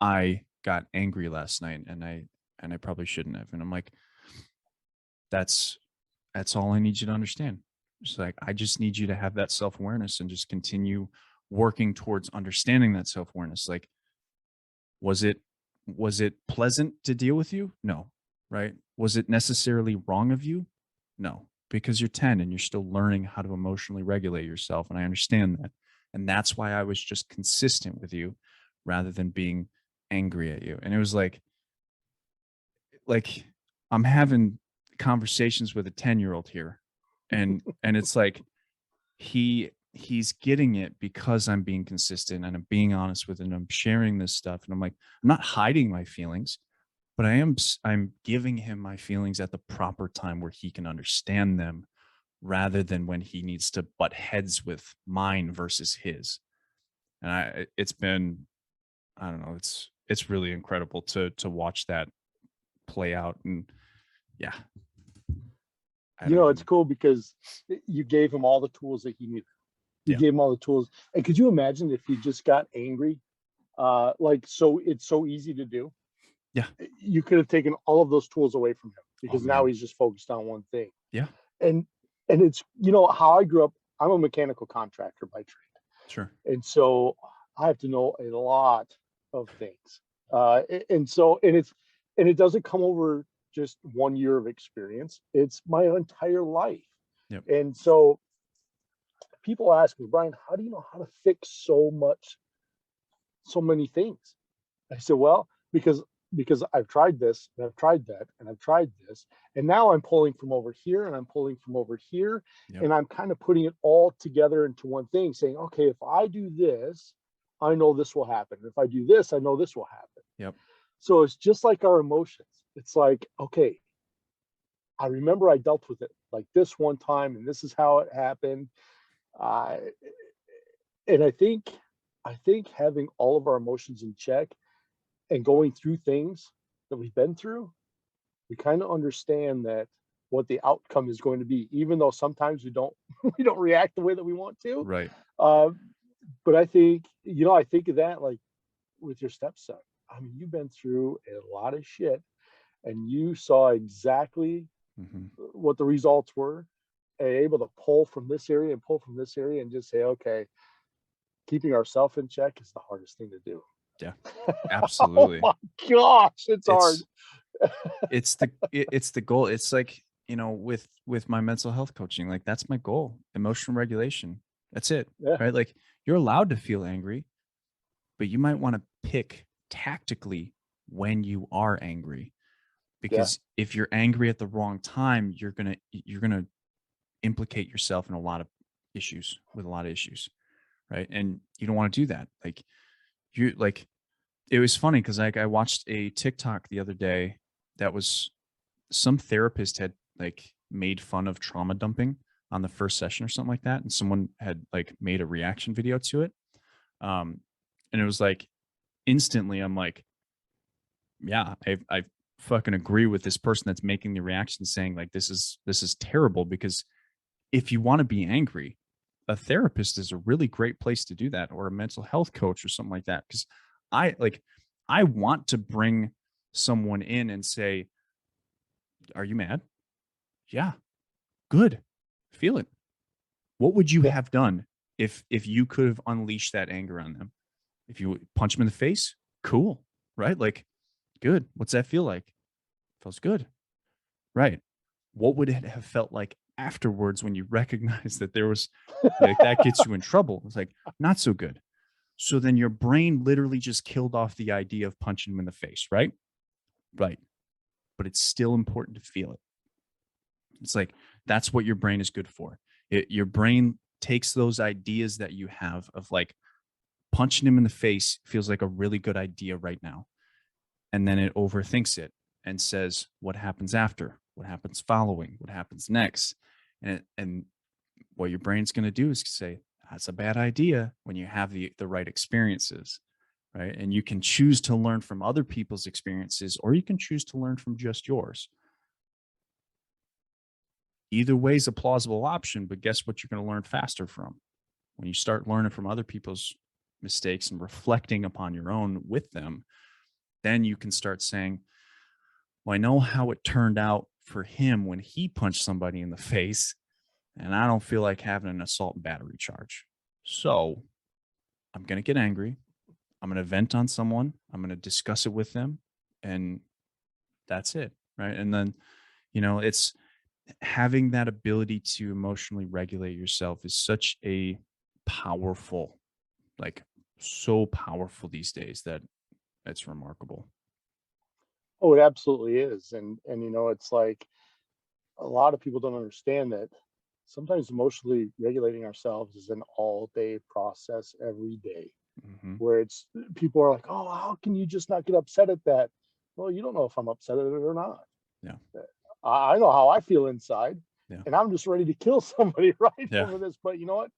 I got angry last night, and I probably shouldn't have. And I'm like, that's all I need you to understand. It's like, I just need you to have that self-awareness and just continue working towards understanding that self-awareness. Like, was it pleasant to deal with you? No. Right? Was it necessarily wrong of you? No, because you're 10 and you're still learning how to emotionally regulate yourself, and I understand that. And that's why I was just consistent with you rather than being angry at you. And it was like I'm having conversations with a 10-year-old here, and it's like, he's getting it because I'm being consistent and I'm being honest with it, and I'm sharing this stuff, and I'm like, I'm not hiding my feelings, but I'm giving him my feelings at the proper time where he can understand them, rather than when he needs to butt heads with mine versus his. And it's been, I don't know, it's really incredible to watch that play out. And yeah, I
You
don't
know, it's
even,
cool because you gave him all the tools that he needed. You
yeah,
gave him all the tools. And could you imagine if he just got angry? Like, so it's so easy to do.
yeah.
You could have taken all of those tools away from him
Oh
because now
man.
he's just focused on one thing.
Yeah,
And it's, you know, how I grew up. I'm a mechanical contractor by trade,
sure.
and so I have to know a lot of things. And so and it doesn't come over just 1 year of experience. It's my entire life.
Yep.
And so people ask me, Brian, how do you know how to fix so many things? I said, well, because because I've tried this and I've tried that and I've tried this. And now I'm pulling from over here and I'm pulling from over here.
Yep.
And I'm kind of putting it all together into one thing, saying, okay, if I do this, I know this will happen. If I do this, I know this will happen.
Yep.
So it's just like our emotions. It's like, okay, I remember I dealt with it like this one time, and this is how it happened. Uh, and I think having all of our emotions in check and going through things that we've been through, we kind of understand that what the outcome is going to be, even though sometimes we don't we don't react the way that we want to.
Right.
Uh, but I think, I think of that like with your stepson. I mean, you've been through a lot of shit and you saw exactly
Mm-hmm.
what the results were, and able to pull from this area and pull from this area and just say, okay, keeping ourselves in check is the hardest thing to do.
Yeah,
Oh
absolutely.
my gosh, it's hard.
It's it's the goal. It's like, with my mental health coaching, like that's my goal. Emotional regulation. That's it.
Yeah,
Right? Like you're allowed to feel angry, but you might want to pick tactically when you are angry,
yeah,
because if you're angry at the wrong time, you're going to implicate yourself in a lot of issues, right? And you don't want to do that. Like it was funny because like I watched a TikTok the other day that was, some therapist had like made fun of trauma dumping on the first session or something like that, and someone had like made a reaction video to it. Um, and it was like instantly, I'm like, yeah, I fucking agree with this person that's making the reaction, saying like this is terrible, because if you want to be angry, a therapist is a really great place to do that, or a mental health coach or something like that. Because I want to bring someone in and say, "Are you mad? Yeah, good. Feel it. What would you
yeah.
have done if you could have unleashed that anger on them? If you punch them in the face, cool, right? Like, good. What's that feel like? Feels good, right? What would it have felt like afterwards when you recognize that there was, like, that gets you in trouble? It's like not so good. So then your brain literally just killed off the idea of punching them in the face, right? Right. But it's still important to feel it. It's like that's what your brain is good for. Your brain takes those ideas that you have of like punching him in the face feels like a really good idea right now. And then it overthinks it and says, what happens after? What happens following? What happens next? And what your brain's going to do is say, that's a bad idea, when you have the right experiences, right? And you can choose to learn from other people's experiences, or you can choose to learn from just yours. Either way is a plausible option, but guess what you're going to learn faster from? When you start learning from other people's mistakes and reflecting upon your own with them, then you can start saying, well, I know how it turned out for him when he punched somebody in the face, and I don't feel like having an assault and battery charge. So I'm going to get angry. I'm going to vent on someone. I'm going to discuss it with them. And that's it. Right. And then, it's having that ability to emotionally regulate yourself is such a powerful, like so powerful these days that it's remarkable.
Oh, it absolutely is. And it's like a lot of people don't understand that sometimes emotionally regulating ourselves is an all day process every day,
Mm-hmm.
where it's people are like, oh, how can you just not get upset at that? Well, you don't know if I'm upset at it or not.
Yeah.
I know how I feel inside,
Yeah.
and I'm just ready to kill somebody right
Yeah.
over this. But you know what?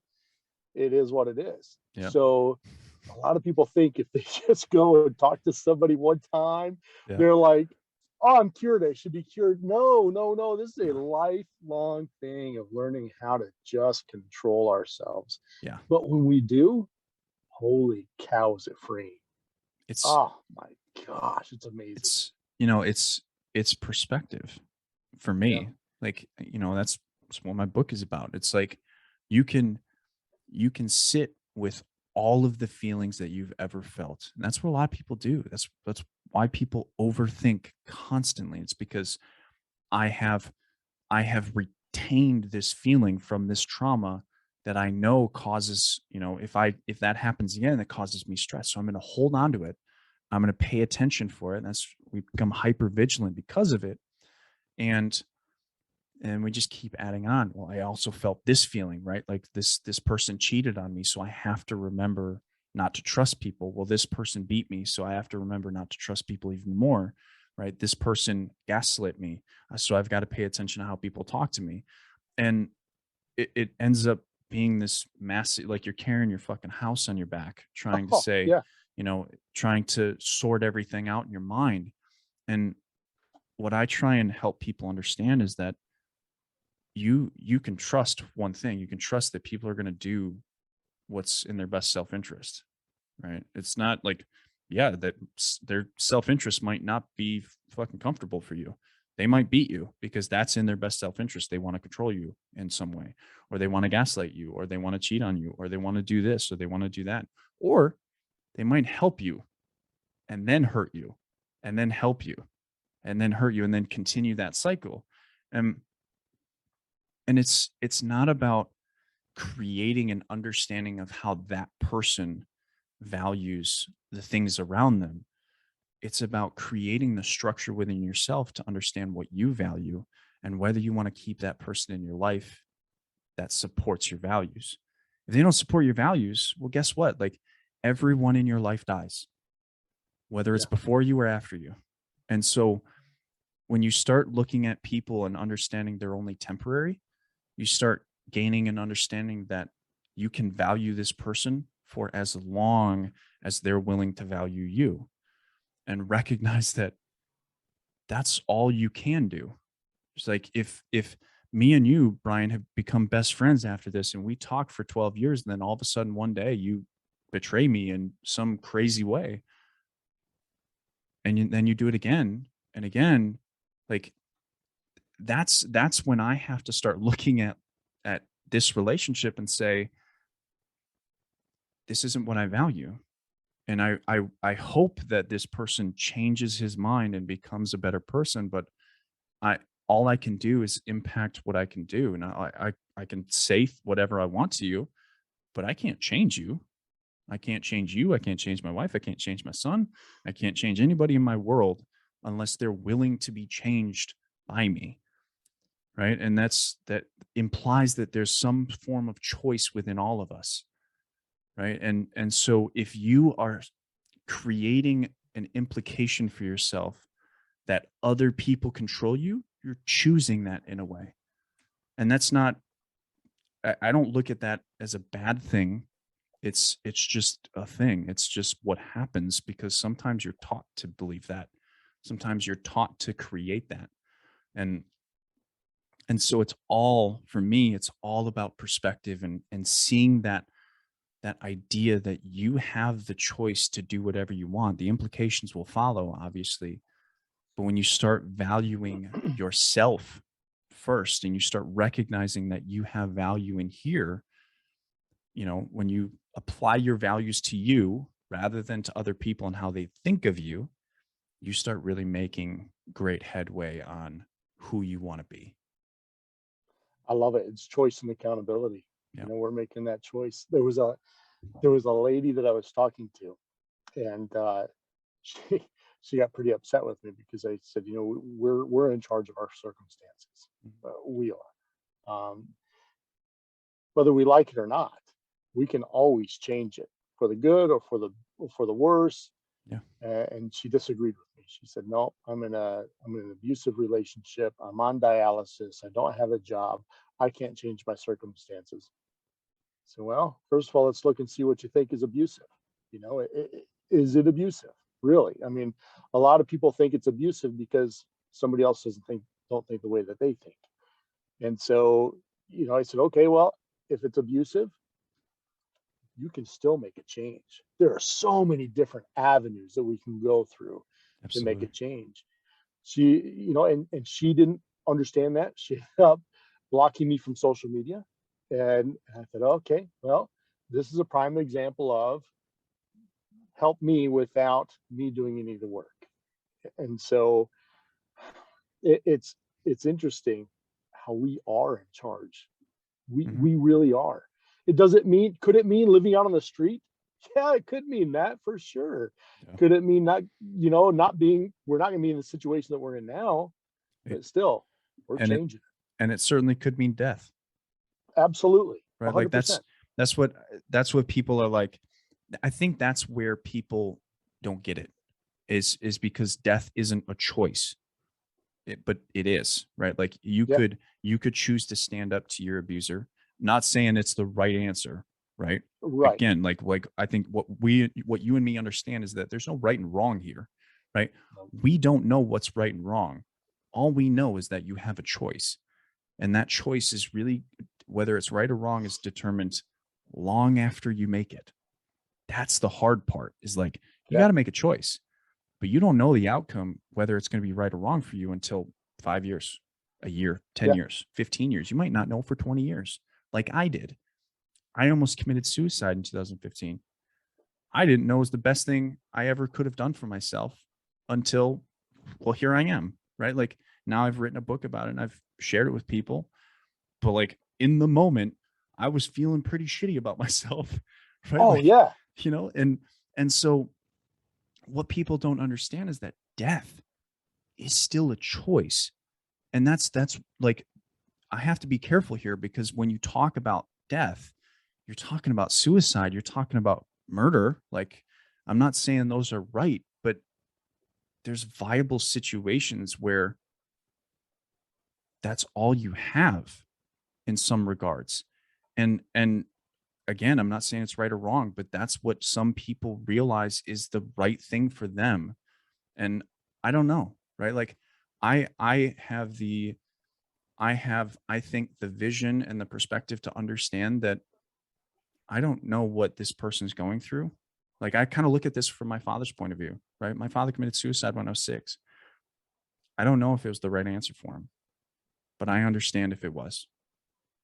It is what it is.
Yeah.
So a lot of people think if they just go and talk to somebody one time,
Yeah.
they're like, oh, I'm cured. I should be cured. No, no, no. This is a
No.
lifelong thing of learning how to just control ourselves.
Yeah.
But when we do, holy cow, is it free?
It's,
Oh my gosh, it's amazing.
it's, you know, it's, it's perspective for
Yeah.
me. Like, that's what my book is about. It's like, you can, you can sit with all of the feelings that you've ever felt. And that's what a lot of people do. That's why people overthink constantly. It's because I have I have retained this feeling from this trauma that I know causes, if that happens again, it causes me stress. So I'm going to hold on to it I'm going to pay attention for it. And we become hyper vigilant because of it. And we just keep adding on. Well, I also felt this feeling, right? Like this person cheated on me, so I have to remember not to trust people. Well, this person beat me, so I have to remember not to trust people even more, right? This person gaslit me, so I've got to pay attention to how people talk to me. And it ends up being this massive, like you're carrying your fucking house on your back, trying to
Oh,
say,
yeah.
trying to sort everything out in your mind. And what I try and help people understand is that you can trust one thing. You can trust that people are going to do what's in their best self-interest, right? It's not like, yeah, that their self-interest might not be fucking comfortable for you. They might beat you because that's in their best self-interest. They want to control you in some way, or they want to gaslight you, or they want to cheat on you, or they want to do this, or they want to do that, or they might help you and then hurt you, and then help you, and then hurt you, and then continue that cycle. And it's not about creating an understanding of how that person values the things around them. It's about creating the structure within yourself to understand what you value and whether you want to keep that person in your life that supports your values. If they don't support your values, well, guess what? Like, everyone in your life dies, whether it's
Yeah.
before you or after you. And so when you start looking at people and understanding they're only temporary, you start gaining an understanding that you can value this person for as long as they're willing to value you, and recognize that that's all you can do. It's like, if me and you, Brian, have become best friends after this and we talk for 12 years, and then all of a sudden one day you betray me in some crazy way, and then you do it again and again, like, that's when I have to start looking at this relationship and say, this isn't what I value. And I hope that this person changes his mind and becomes a better person. But I all I can do is impact what I can do. And I can say whatever I want to you, but I can't change you. I can't change you. I can't change my wife. I can't change my son. I can't change anybody in my world unless they're willing to be changed by me. Right. And that implies that there's some form of choice within all of us. Right. And so if you are creating an implication for yourself that other people control you, you're choosing that in a way. And that's not, I don't look at that as a bad thing. It's just a thing. It's just what happens because sometimes you're taught to believe that. Sometimes you're taught to create that. And so it's all, for me, it's all about perspective and seeing that idea that you have the choice to do whatever you want. The implications will follow, obviously. But when you start valuing yourself first and you start recognizing that you have value in here, when you apply your values to you rather than to other people and how they think of you, you start really making great headway on who you want to be.
I love it. It's choice and accountability.
Yeah.
We're making that choice. There was a lady that I was talking to, and she she got pretty upset with me because I said, we're in charge of our circumstances. We are. Whether we like it or not, we can always change it for the good or for the worse.
Yeah.
And she disagreed with me. She said, "No, I'm in an abusive relationship. I'm on dialysis. I don't have a job. I can't change my circumstances." So, well, first of all, let's look and see what you think is abusive. Is it abusive? Really? I mean, a lot of people think it's abusive because somebody else don't think the way that they think. And so, I said, okay, well, if it's abusive, you can still make a change. There are so many different avenues that we can go through to make a
Absolutely.
change. And she didn't understand that. She ended up blocking me from social media. And I thought, okay, well, this is a prime example of help me without me doing any of the work. And so it's interesting how we are in charge. We
Mhm.
we really are. It doesn't mean Could it mean living out on the street? Yeah, it could mean that for sure.
Yeah.
Could it mean not, not being, we're not going to be in the situation that we're in now,
It,
but still, we're
and it
changing.
and it certainly could mean death,
Absolutely.
right? Like
100%.
that's what people are like. I think that's where people don't get it, is because death isn't a choice. But it is, right? Like
Yeah.
you could choose to stand up to your abuser. Not saying it's the right answer, right?
Right.
Again, like I think what you and me understand is that there's no right and wrong here, right? We don't know what's right and wrong. All we know is that you have a choice, and that choice is really, whether it's right or wrong, is determined long after you make it. That's the hard part, is like, you
Yeah.
got to make a choice, but you don't know the outcome, whether it's going to be right or wrong for you, until 5 years, a year, 10
Yeah.
years, 15 years. You might not know for 20 years, like I did. I almost committed suicide in 2015. I didn't know it was the best thing I ever could have done for myself until, well, here I am, right? Like, now I've written a book about it and I've shared it with people. But like, in the moment, I was feeling pretty shitty about myself, right?
Oh,
Like,
yeah.
and so what people don't understand is that death is still a choice. And that's like, I have to be careful here, because when you talk about death, you're talking about suicide, you're talking about murder. Like, I'm not saying those are right, but there's viable situations where that's all you have in some regards. And again, I'm not saying it's right or wrong, but that's what some people realize is the right thing for them. And I don't know, right? Like, I have the I think the vision and the perspective to understand that I don't know what this person's going through. Like, I kind of look at this from my father's point of view, right? My father committed suicide when I was 6. I don't know if it was the right answer for him, but I understand if it was,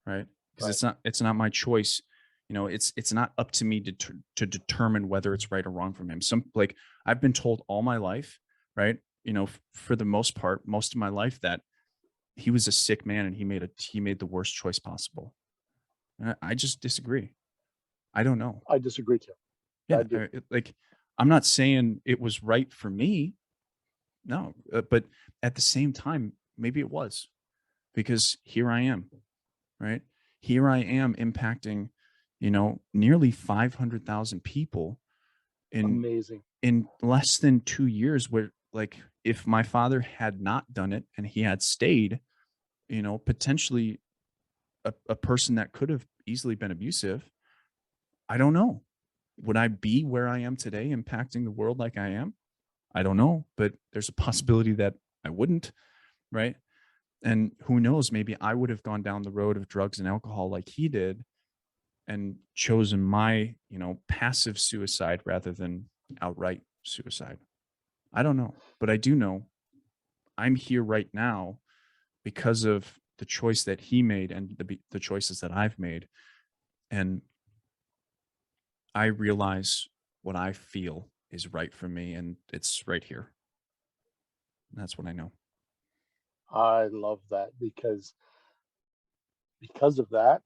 right? Because
Right.
it's not my choice. It's not up to me to determine whether it's right or wrong from him. Like, I've been told all my life, right? For the most part, most of my life, that he was a sick man and he made the worst choice possible. And I just disagree. I don't know.
I disagree too. I
Yeah,
do.
like, I'm not saying it was right for me. No, but at the same time, maybe it was, because here I am, right? Here I am impacting, nearly 500,000 people in
Amazing.
less than 2 years. Where, like, if my father had not done it and he had stayed, potentially a person that could have easily been abusive, I don't know. Would I be where I am today, impacting the world like I am? I don't know, but there's a possibility that I wouldn't, right? And who knows, maybe I would have gone down the road of drugs and alcohol like he did, and chosen my, passive suicide rather than outright suicide. I don't know, but I do know I'm here right now because of the choice that he made and the choices that I've made. And I realize what I feel is right for me, and it's right here. That's what I know.
I love that because of that,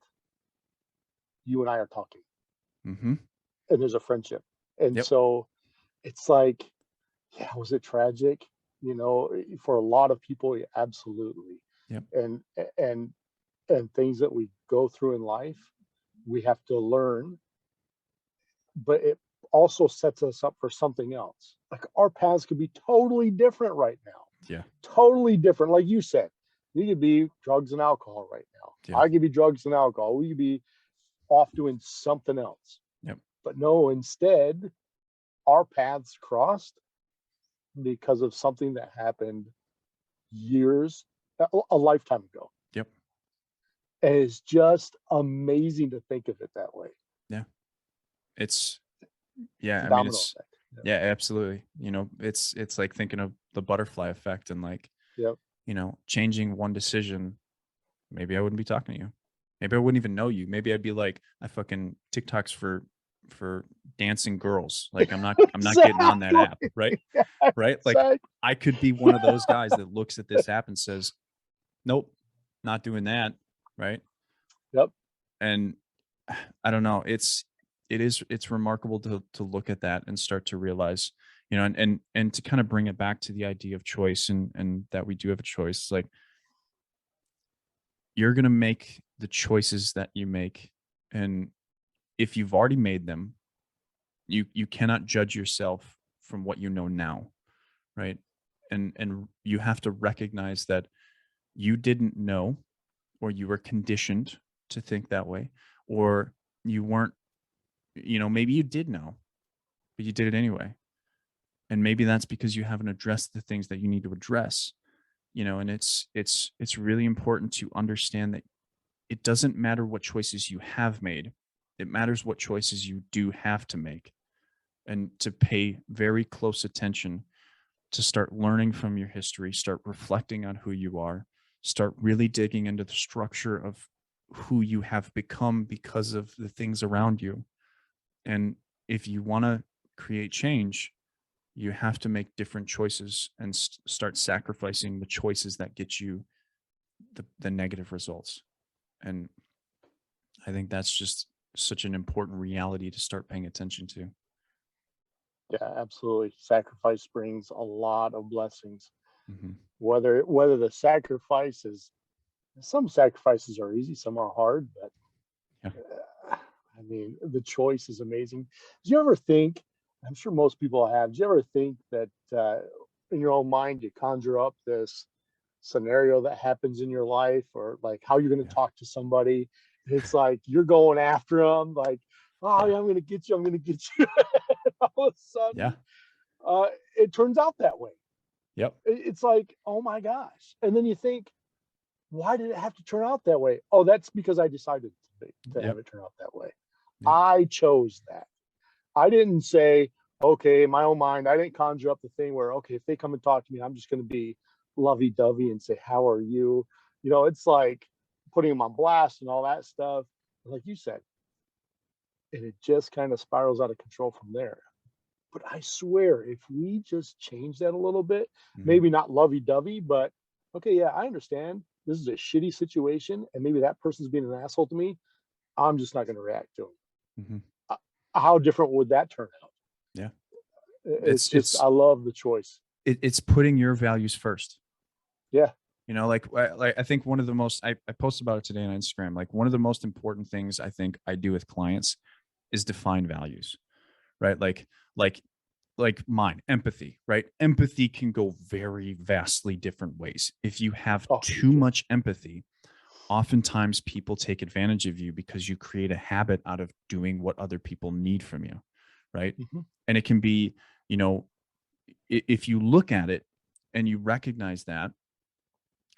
you and I are talking
Mm-hmm.
and there's a friendship. And
Yep.
so it's like, yeah, was it tragic? For a lot of people, yeah, absolutely.
Yep.
And and and things that we go through in life, we have to learn, but it also sets us up for something else. Like our paths could be totally different right now.
Yeah.
Totally different. Like you said, you could be drugs and alcohol right now.
Yeah.
I could be drugs and alcohol. We could be off doing something else.
Yep.
But no, instead, our paths crossed because of something that happened years, a lifetime ago.
Yep.
And it's just amazing to think of it that way.
Yeah. It's yeah.
It's a
I mean,
domino
it's
effect.
yeah, absolutely. It's like thinking of the butterfly effect, and like,
Yep.
changing one decision. Maybe I wouldn't be talking to you. Maybe I wouldn't even know you. Maybe I'd be like, I fucking TikToks for dancing girls. Like, I'm not getting on that
Exactly.
app, right? Right? Like,
Exactly.
I could be one of those guys that looks at this app and says, nope, not doing that, right?
Yep.
And I don't know. it's remarkable to look at that and start to realize, you know, and to kind of bring it back to the idea of choice, and that we do have a choice. Like, you're going to make the choices that you make. And if you've already made them, you cannot judge yourself from what you know now, right? And you have to recognize that you didn't know, or you were conditioned to think that way, or you weren't, you know, maybe you did know, but you did it anyway. And maybe that's because you haven't addressed the things that you need to address, you know. And it's really important to understand that it doesn't matter what choices you have made. It matters what choices you do have to make, and to pay very close attention, to start learning from your history, start reflecting on who you are, start really digging into the structure of who you have become because of the things around you. And if you want to create change, you have to make different choices and start sacrificing the choices that get you the negative results. And I think that's just such an important reality to start paying attention to.
Yeah, absolutely. Sacrifice brings a lot of blessings.
Hmm.
Whether the sacrifice is, some sacrifices are easy, some are hard, but
Yeah.
I mean, the choice is amazing. Do you ever think, I'm sure most people have, do you ever think that in your own mind you conjure up this scenario that happens in your life, or like how you're going to
Yeah.
talk to somebody? It's like you're going after them, like, oh
Yeah.
yeah, I'm going to get you, I'm going to get you. All of a
Yeah.
sudden, it turns out that way.
Yep.
It's like, oh my gosh. And then you think, why did it have to turn out that way? Oh, that's because I decided to have
Yep.
it turn out that way.
Yep.
I chose that. I didn't say, okay, in my own mind, I didn't conjure up the thing where, okay, if they come and talk to me, I'm just going to be lovey dovey and say, how are you? You know, it's like putting them on blast and all that stuff. Like you said, and it just kind of spirals out of control from there. But I swear, if we just change that a little bit,
Hmm.
maybe not lovey dovey, but okay, yeah, I understand this is a shitty situation, and maybe that person's being an asshole to me. I'm just not going to react to them.
Hmm.
How different would that turn out?
Yeah.
It's
It's
just,
it's
I love the choice.
it's putting your values first.
Yeah.
You know, like I think one of the most, I posted about it today on Instagram. Like, one of the most important things I think I do with clients is define values, right? Like mine, empathy, right? Empathy can go very vastly different ways. If you have
Oh,
too
huge. Yeah.
much empathy, oftentimes people take advantage of you because you create a habit out of doing what other people need from you, right?
Hmm.
And it can be, you know, if you look at it and you recognize that,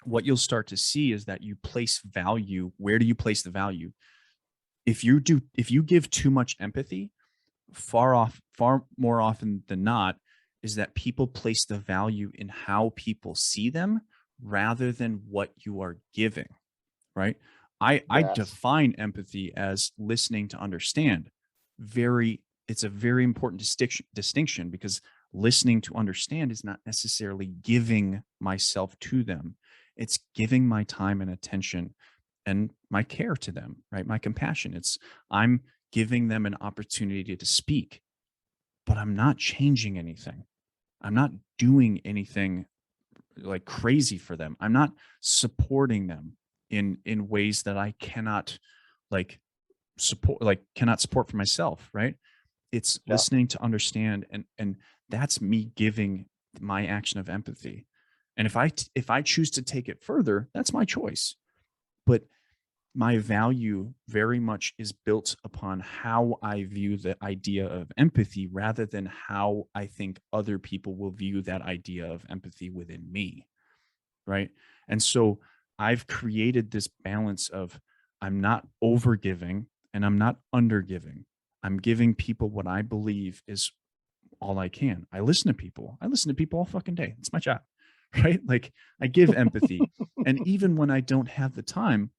what you'll start to see is that you place value. Where do you place the value? If you give too much empathy, far more often than not, is that people place the value in how people see them rather than what you are giving, right? I
Yes.
define empathy as listening to understand. It's a very important distinction, because listening to understand is not necessarily giving myself to them. It's giving my time and attention and my care to them, right? My compassion. It's I'm giving them an opportunity to speak, but I'm not changing anything. I'm not doing anything like crazy for them. I'm not supporting them in ways that I cannot like cannot support for myself, right? It's
Yeah.
listening to understand, and that's me giving my action of empathy. And if I choose to take it further, that's my choice. But my value very much is built upon how I view the idea of empathy rather than how I think other people will view that idea of empathy within me, right? And so I've created this balance of I'm not over giving and I'm not under giving. I'm giving people what I believe is all I can. I listen to people. I listen to people all fucking day. It's my job, right? Like, I give empathy. And even when I don't have the time,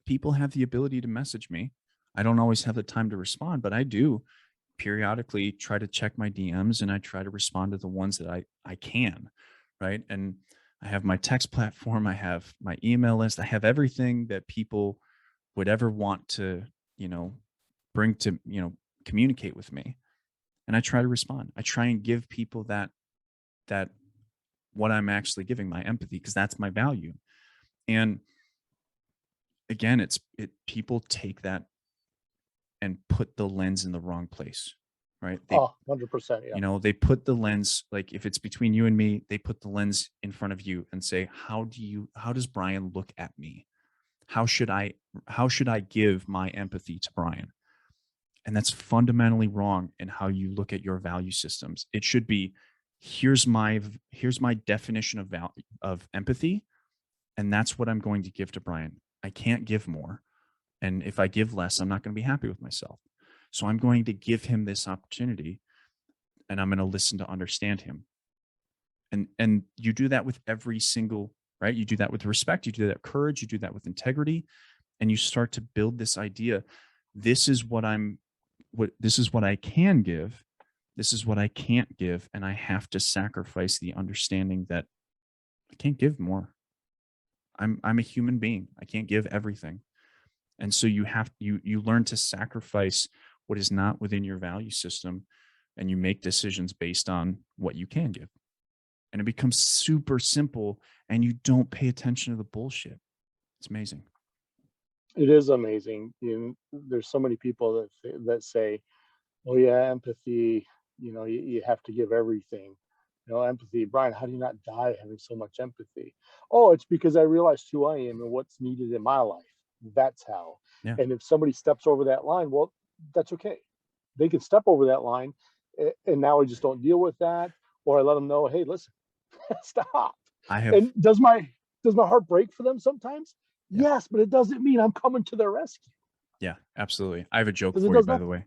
people have the ability to message me. I don't always have the time to respond, but I do periodically try to check my DMs, and I try to respond to the ones that I can, right? And I have my text platform, I have my email list, I have everything that people would ever want to, you know, bring to, communicate with me. And I try to respond. I try and give people that what I'm actually giving, my empathy, because that's my value. And again, people take that and put the lens in the wrong place, right?
Oh, 100%. Yeah.
They put the lens, like if it's between you and me, they put the lens in front of you and say, how does Brian look at me? How should I give my empathy to Brian? And that's fundamentally wrong in how you look at your value systems. It should be, here's my definition of empathy, and that's what I'm going to give to Brian. I can't give more. And if I give less, I'm not going to be happy with myself. So I'm going to give him this opportunity, and I'm going to listen to understand him. And you do that with every single, right? You do that with respect, you do that with courage, you do that with integrity, and you start to build this idea. This is what I can give. This is what I can't give. And I have to sacrifice the understanding that I can't give more. I'm a human being. I can't give everything. And so you learn to sacrifice what is not within your value system, and you make decisions based on what you can give. And it becomes super simple, and you don't pay attention to the bullshit. It's amazing.
It is amazing. There's so many people that say, "Oh yeah, empathy. You have to give everything. Empathy, Brian. How do you not die having so much empathy? Oh, it's because I realized who I am and what's needed in my life. That's how.
Yeah.
And if somebody steps over that line, well, that's okay. They can step over that line, and now I just don't deal with that, or I let them know, hey, listen, stop. And does my heart break for them sometimes? Yeah. Yes, but it doesn't mean I'm coming to their rescue.
Yeah, absolutely. I have a joke for you, by the way.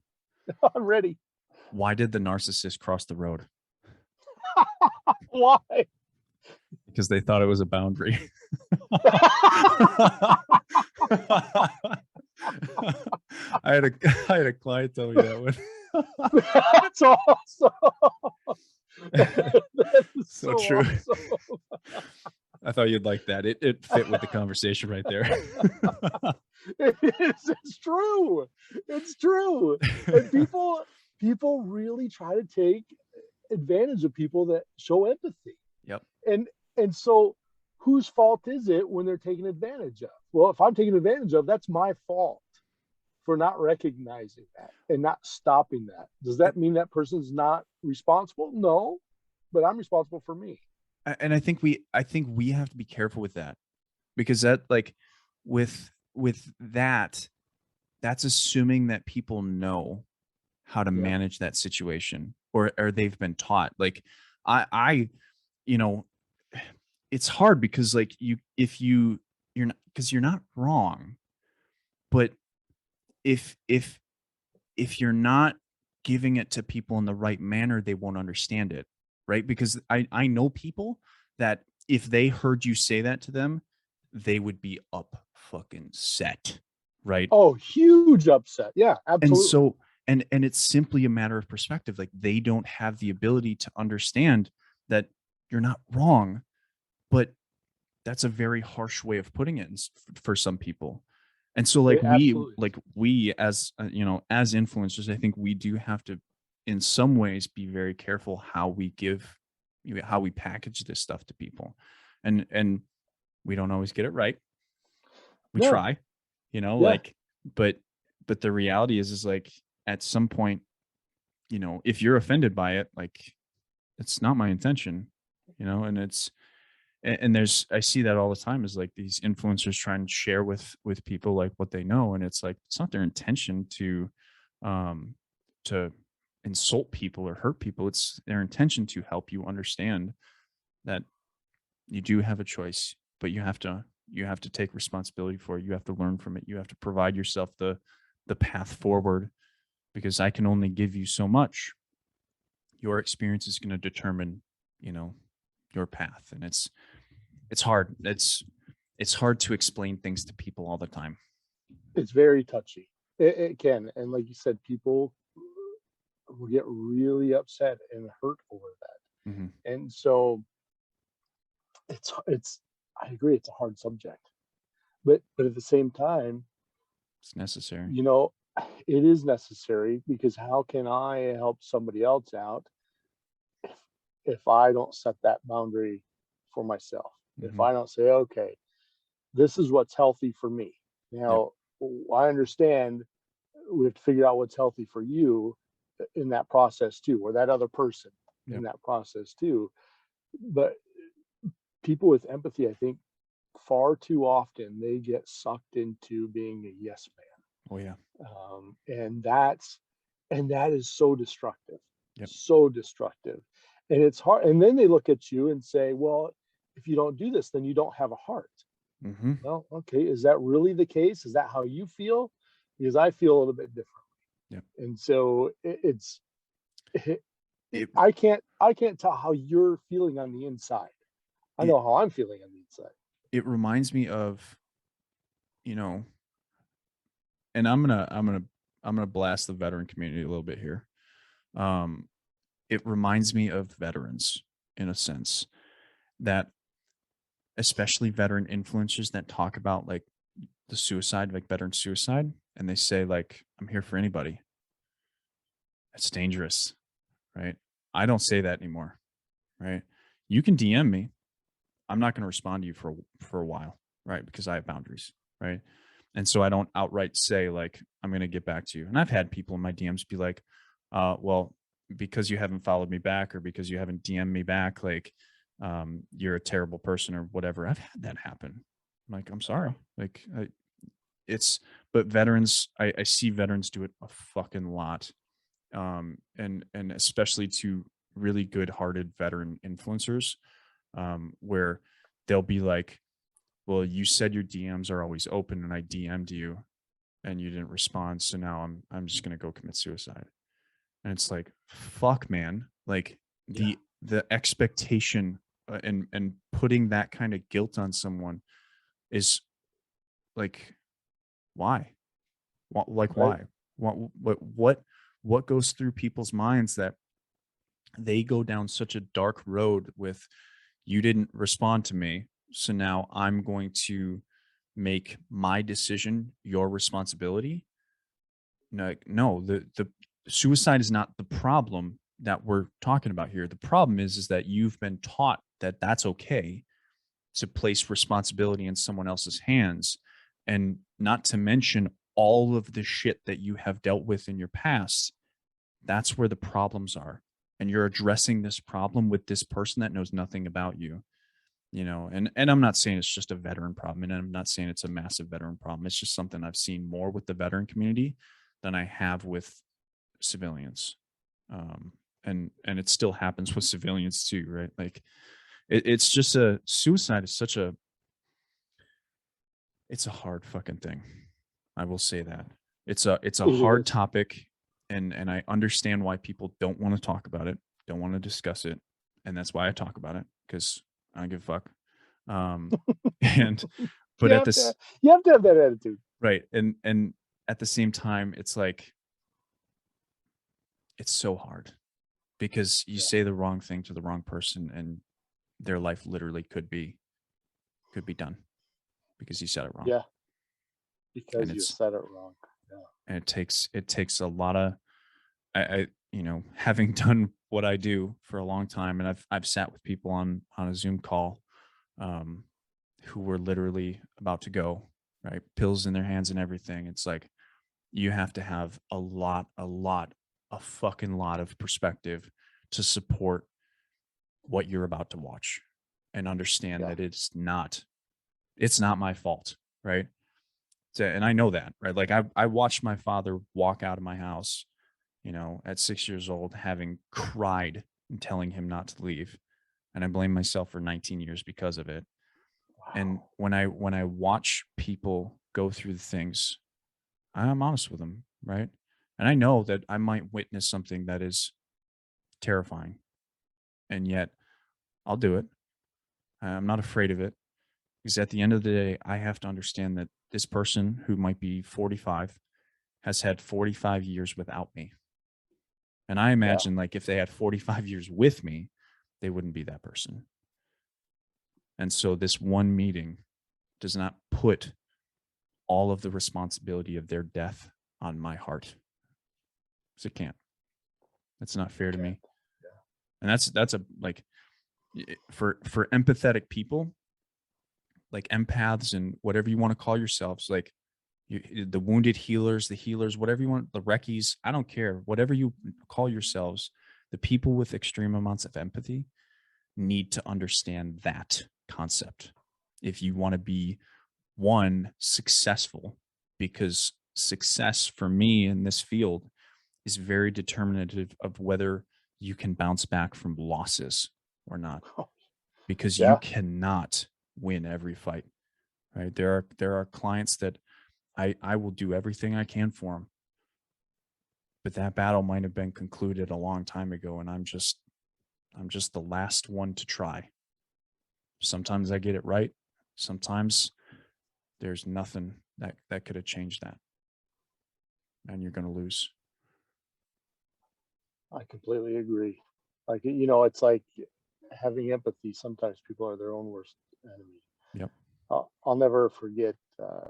I'm ready.
Why did the narcissist cross the road?
Why?
Because they thought it was a boundary. I had a client tell me that one.
That's awesome. That is
so true.
Awesome.
I thought you'd like that. It fit with the conversation right there.
It is. It's true. It's true. And people really try to take advantage of people that show empathy.
Yep.
And so whose fault is it when they're taken advantage of? Well, if I'm taken advantage of, that's my fault for not recognizing that and not stopping that. Does that mean that person's not responsible? No, but I'm responsible for me.
And I think we have to be careful with that, because that, like, with that, that's assuming that people know how to manage that situation, or they've been taught. Like I it's hard because, like, you're not, because you're not wrong, but if you're not giving it to people in the right manner, they won't understand it, right? Because I know people that if they heard you say that to them, they would be up fucking set, right?
Oh, huge upset. Yeah, absolutely.
And so and it's simply a matter of perspective. Like, they don't have the ability to understand that you're not wrong, but that's a very harsh way of putting it for some people. And so, like, we as as influencers, I think we do have to, in some ways, be very careful how we package this stuff to people. And we don't always get it right. We try, like, but the reality is like, at some point, if you're offended by it, like, it's not my intention, and I see that all the time, is like these influencers trying to share with people like what they know. And it's like, it's not their intention to insult people or hurt people. It's their intention to help you understand that you do have a choice, but you have to take responsibility for it. You have to learn from it. You have to provide yourself the path forward, because I can only give you so much. Your experience is going to determine, your path. And it's hard. It's hard to explain things to people all the time.
It's very touchy. It can. And like you said, people will get really upset and hurt over that.
Mm-hmm.
And so I agree, it's a hard subject, but at the same time,
it's necessary.
it is necessary, because how can I help somebody else out if I don't set that boundary for myself? If
Hmm.
I don't say, okay, this is what's healthy for me.
Yep.
Now, I understand we have to figure out what's healthy for you in that process too, or that other person in
Yep.
that process too. But people with empathy, I think far too often they get sucked into being a yes
Oh yeah.
man. And that is so destructive,
Yep.
so destructive. And it's hard. And then they look at you and say, well, if you don't do this, then you don't have a heart.
Hmm.
Well, okay, is that really the case? Is that how you feel? Because I feel a little bit different.
Yep.
And so it,
It
I can't tell how you're feeling on the inside. I
it
know how I'm feeling on the inside.
it reminds me of, you know, and I'm gonna blast the veteran community a little bit here. Um, it reminds me of veterans in a sense, that especially veteran influencers that talk about like the suicide, like veteran suicide, and they say like, I'm here for anybody. That's dangerous, right? I don't say that anymore, right? You can DM me. I'm not going to respond to you for a while, right? Because I have boundaries, right? And so I don't outright say like I'm going to get back to you. And I've had people in my DMs be like, well, because you haven't followed me back, or because you haven't DM'd me back, like you're a terrible person or whatever. I've had that happen. I'm like, I'm sorry. Like it's, but veterans, I see veterans do it a fucking lot. And especially to really good-hearted veteran influencers, where they'll be like, well, you said your DMs are always open and I DM'd you and you didn't respond, so now I'm just going to go commit suicide. And it's like, fuck man, like
Yeah.
the expectation, and putting that kind of guilt on someone is like, why? Like
Right.
why? What goes through people's minds that they go down such a dark road with, you didn't respond to me, so now I'm going to make my decision your responsibility? No, the suicide is not the problem that we're talking about here. The problem is that you've been taught that that's okay to place responsibility in someone else's hands, and not to mention all of the shit that you have dealt with in your past. That's where the problems are. And you're addressing this problem with this person that knows nothing about you, and I'm not saying it's just a veteran problem, and I'm not saying it's a massive veteran problem. It's just something I've seen more with the veteran community than I have with civilians. And it still happens with civilians too, right? Like it's just a suicide is such a, it's a hard fucking thing. I will say that. It's a
It
hard
is.
topic, and I understand why people don't want to talk about it, don't want to discuss it, and that's why I talk about it, because I don't give a fuck. And
You
but at
have to
this,
you have to have that attitude.
right, and at the same time, it's like it's so hard, because you
Yeah.
say the wrong thing to the wrong person, and their life literally could be done because you said it wrong.
Yeah.
And
Because you
it's
said it wrong. Yeah.
and it takes a lot of, I having done what I do for a long time, and I've sat with people on a Zoom call, um, who were literally about to go, right, pills in their hands and everything. It's like you have to have a fucking lot of perspective to support what you're about to watch, and understand
Yeah.
that it's not my fault, right? So, and I know that, right? Like I watched my father walk out of my house, at 6 years old, having cried and telling him not to leave. And I blame myself for 19 years because of it. And
Wow.
when I watch people go through the things, I'm honest with them, right? And I know that I might witness something that is terrifying, and yet I'll do it. I'm not afraid of it, because at the end of the day, I have to understand that this person who might be 45 has had 45 years without me. And I
Yeah.
imagine like if they had 45 years with me, they wouldn't be that person. And so this one meeting does not put all of the responsibility of their death on my heart. So it can't. That's not fair to me. And that's a, like, for empathetic people, like empaths and whatever you want to call yourselves, like the wounded healers, the healers, whatever you want, the reckies, I don't care, whatever you call yourselves, the people with extreme amounts of empathy need to understand that concept if you want to be, one, successful, because success for me in this field is very determinative of whether you can bounce back from losses or not, because you cannot win every fight, right? There are clients that I will do everything I can for them, but that battle might have been concluded a long time ago, and I'm just the last one to try. Sometimes I get it right. Sometimes there's nothing that could have changed that, and you're going to lose.
I completely agree. Like, you know, it's like having empathy. Sometimes people are their own worst enemy.
Yep.
I'll never forget a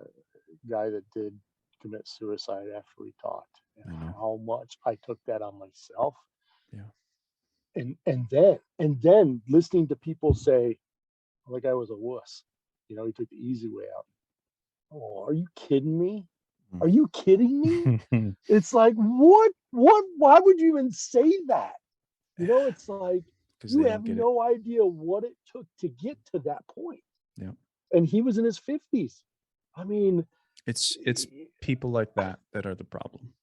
guy that did commit suicide after we talked, and how much I took that on myself.
Yeah.
And then listening to people say, like, I was a wuss. You know, he took the easy way out. Oh, are you kidding me? Are you kidding me? It's like, what, why would you even say that? You know, it's like, you have no idea what it took to get to that point.
Yeah.
And he was in his 50s. I mean,
it's people like that are the problem.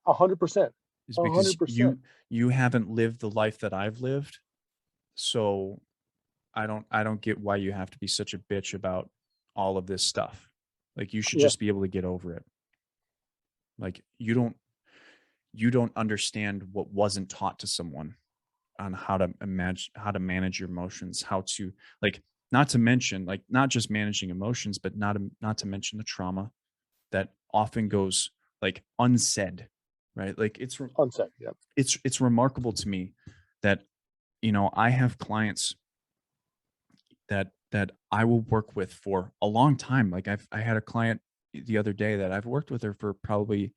100%.
Is because 100%. you haven't lived the life that I've lived. So I don't get why you have to be such a bitch about all of this stuff. Like, you should just be able to get over it. Like, you don't understand what wasn't taught to someone on how to manage your emotions, how to, like, not to mention, like, not just managing emotions, but not to mention the trauma that often goes, like, unsaid, right? Like, it's
unsaid. Yeah.
It's remarkable to me that, you know, I have clients that I will work with for a long time. Like, I had a client the other day that I've worked with her for probably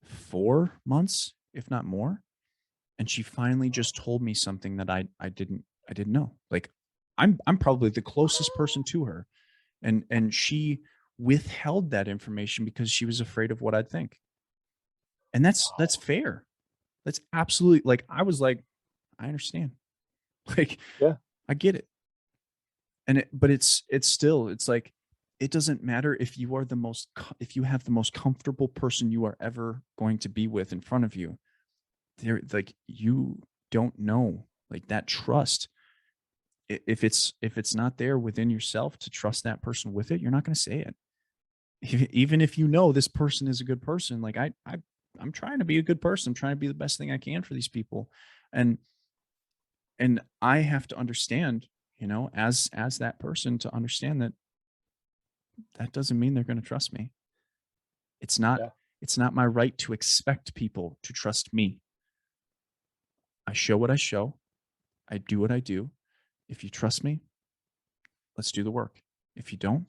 4 months, if not more. And she finally just told me something that I didn't know. Like, I'm probably the closest person to her. And she withheld that information because she was afraid of what I'd think. And that's fair. That's absolutely, like, I was like, I understand. Like,
yeah,
I get it. And but it's still, it's like, it doesn't matter if you are if you have the most comfortable person you are ever going to be with in front of you. They're like, you don't know, like, that trust. If it's not there within yourself to trust that person with it, you're not going to say it. Even if you know this person is a good person, like, I'm trying to be a good person. I'm trying to be the best thing I can for these people. And I have to understand, you know, as that person, to understand that doesn't mean they're going to trust me. It's not my right to expect people to trust me. I show what I show. I do what I do. If you trust me, let's do the work. If you don't,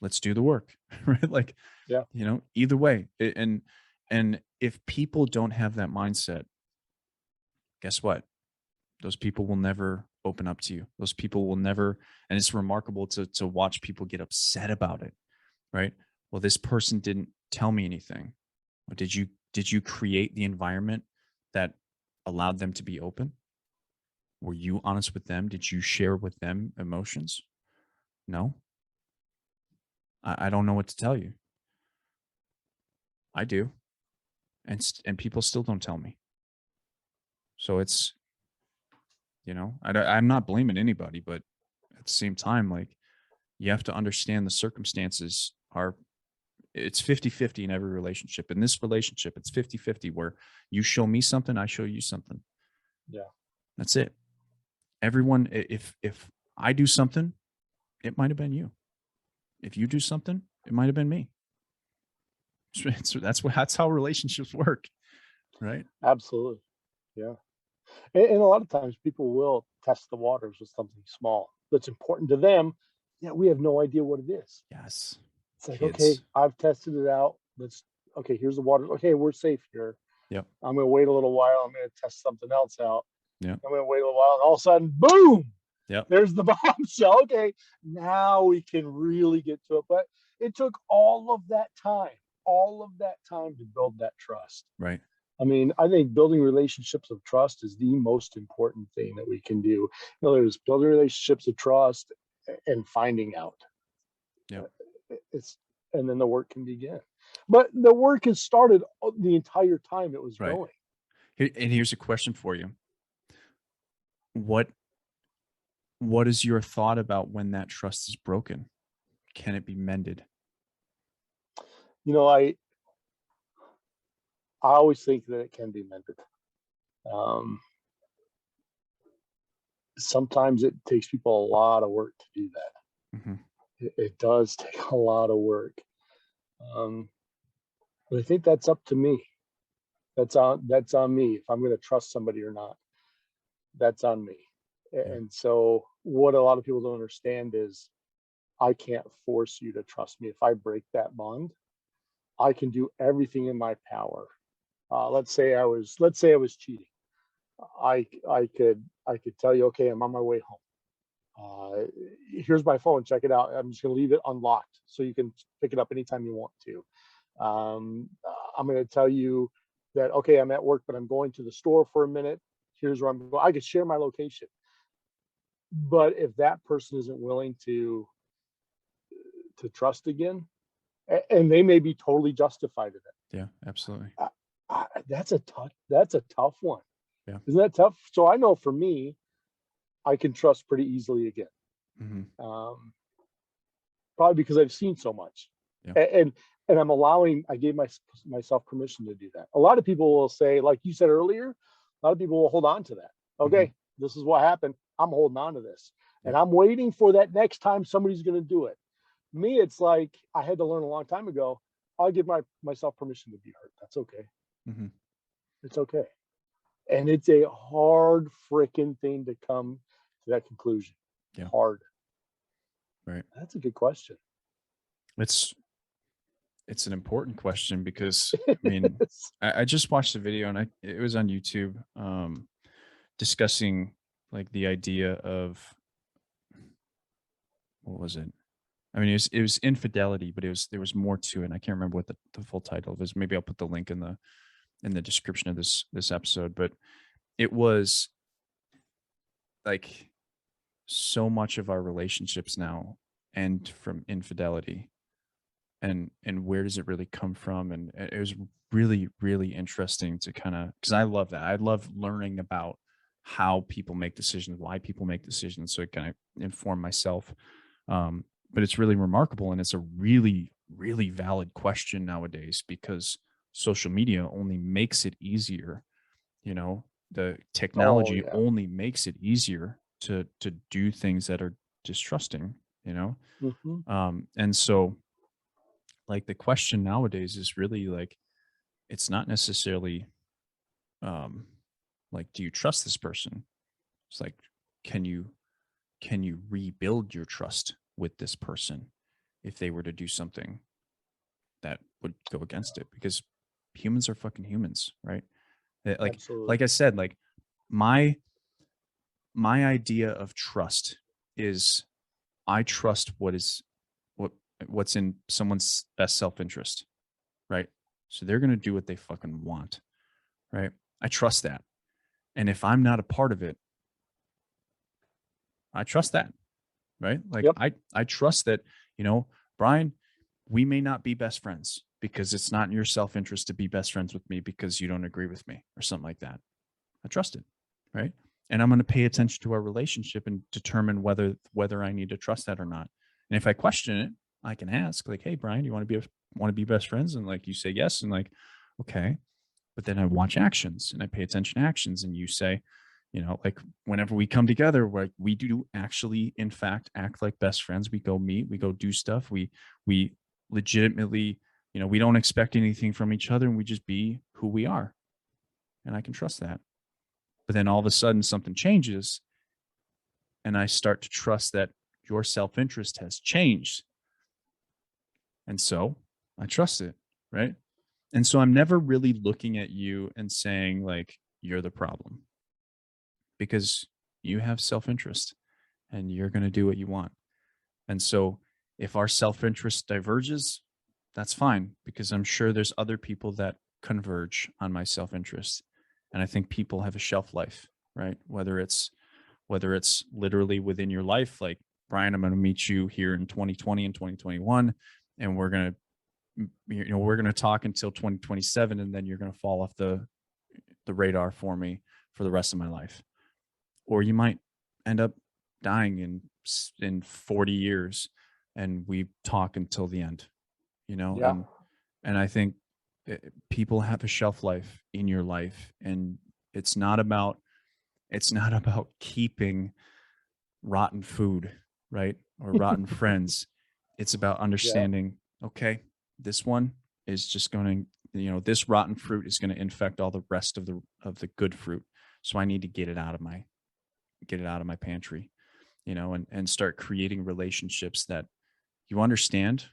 let's do the work. Right? Like, you know, either way. And if people don't have that mindset, guess what? Those people will never open up to you. Those people will never, and it's remarkable to watch people get upset about it, right? Well, this person didn't tell me anything. Or did you create the environment that allowed them to be open? Were you honest with them? Did you share with them emotions? No. I don't know what to tell you. I do. And people still don't tell me. So it's, you know, I'm not blaming anybody, but at the same time, like, you have to understand the circumstances are, it's 50-50 in every relationship. In this relationship, it's 50-50, where you show me something, I show you something.
Yeah. That's
it. Everyone, if I do something, it might have been you. If you do something, it might have been me. So that's how relationships work, right?
Absolutely. Yeah. And a lot of times people will test the waters with something small that's important to them. Yeah, we have no idea what it is.
Yes.
It's like, okay, I've tested it out. okay, here's the water. Okay, we're safe here.
Yep.
I'm going to wait a little while. I'm going to test something else out.
Yep.
I'm going to wait a little while. And all of a sudden, boom,
Yep.
there's the bombshell. Okay, now we can really get to it. But it took all of that time to build that trust.
Right.
I mean, I think building relationships of trust is the most important thing that we can do. You know, there's building relationships of trust and finding out.
Yep.
It's and then the work can begin. But the work has started the entire time it was
Right.
going.
And here's a question for you. What is your thought about when that trust is broken? Can it be mended?
You know, I always think that it can be mended. Sometimes it takes people a lot of work to do that.
Mm-hmm.
It does take a lot of work. But I think that's up to me. That's on me if I'm going to trust somebody or not. That's on me.
Yeah.
And so what a lot of people don't understand is I can't force you to trust me. If I break that bond, I can do everything in my power. Let's say I was cheating. I could tell you, okay, I'm on my way home. Here's my phone. Check it out. I'm just going to leave it unlocked so you can pick it up anytime you want to. I'm going to tell you that, okay, I'm at work, but I'm going to the store for a minute. Here's where I'm going. I could share my location. But if that person isn't willing to trust again, and they may be totally justified in it.
Yeah, absolutely.
That's a tough one.
Yeah.
Isn't that tough? So I know for me, I can trust pretty easily again.
Mm-hmm.
Probably because I've seen so much.
Yeah.
And I gave myself permission to do that. A lot of people will say, like you said earlier, a lot of people will hold on to that. Okay, mm-hmm. This is what happened. I'm holding on to this. Yeah. And I'm waiting for that next time somebody's going to do it. Me, it's like I had to learn a long time ago. I'll give myself permission to be hurt. That's okay.
Mm-hmm.
It's okay. And it's a hard freaking thing to come to that conclusion.
Yeah.
Hard.
Right.
That's a good question.
It's an important question because I mean, I just watched the video and it was on YouTube, discussing like the idea of, what was it? I mean, it was infidelity, but there was more to it. And I can't remember what the full title was. Maybe I'll put the link in the description of this episode, but it was like so much of our relationships now end from infidelity, and where does it really come from? And it was really, really interesting to kind of, because I love that. I love learning about how people make decisions, why people make decisions, so it kind of inform myself. But it's really remarkable, and it's a really, really valid question nowadays because social media only makes it easier. You know, the technology only makes it easier to do things that are distrusting, you know? Mm-hmm. And so like the question nowadays is really like, it's not necessarily like, do you trust this person? It's like, can you rebuild your trust with this person if they were to do something that would go against it? Because humans are fucking humans, right? Like, absolutely. Like I said, like my idea of trust is I trust what's in someone's best self-interest, right? So they're going to do what they fucking want, right? I trust that. And if I'm not a part of it, I trust that, right? Like, yep. I trust that, you know, Brian, we may not be best friends because it's not in your self-interest to be best friends with me because you don't agree with me or something like that. I trust it, right? And I'm going to pay attention to our relationship and determine whether I need to trust that or not. And if I question it, I can ask like, hey, Brian, you want to be best friends? And like, you say yes. And like, okay. But then I watch actions and I pay attention to actions. And you say, you know, like whenever we come together, we do actually, in fact, act like best friends. We go meet, we go do stuff. We legitimately, you know, we don't expect anything from each other and we just be who we are. And I can trust that. But then all of a sudden something changes and I start to trust that your self-interest has changed. And so I trust it, right? And so I'm never really looking at you and saying like, you're the problem, because you have self-interest and you're going to do what you want. And so if our self-interest diverges, that's fine, because I'm sure there's other people that converge on my self-interest. And I think people have a shelf life, right? Whether it's literally within your life, like, Brian, I'm going to meet you here in 2020 and 2021, and we're going to talk until 2027, and then you're going to fall off the radar for me for the rest of my life. Or you might end up dying in 40 years, and we talk until the end,
Yeah.
and I think people have a shelf life in your life, and it's not about keeping rotten food, right? Or rotten friends. It's about
Yeah.
understanding, okay, this one is just going to, this rotten fruit is going to infect all the rest of the good fruit. So I need to get it out of my pantry, and start creating relationships that you understand,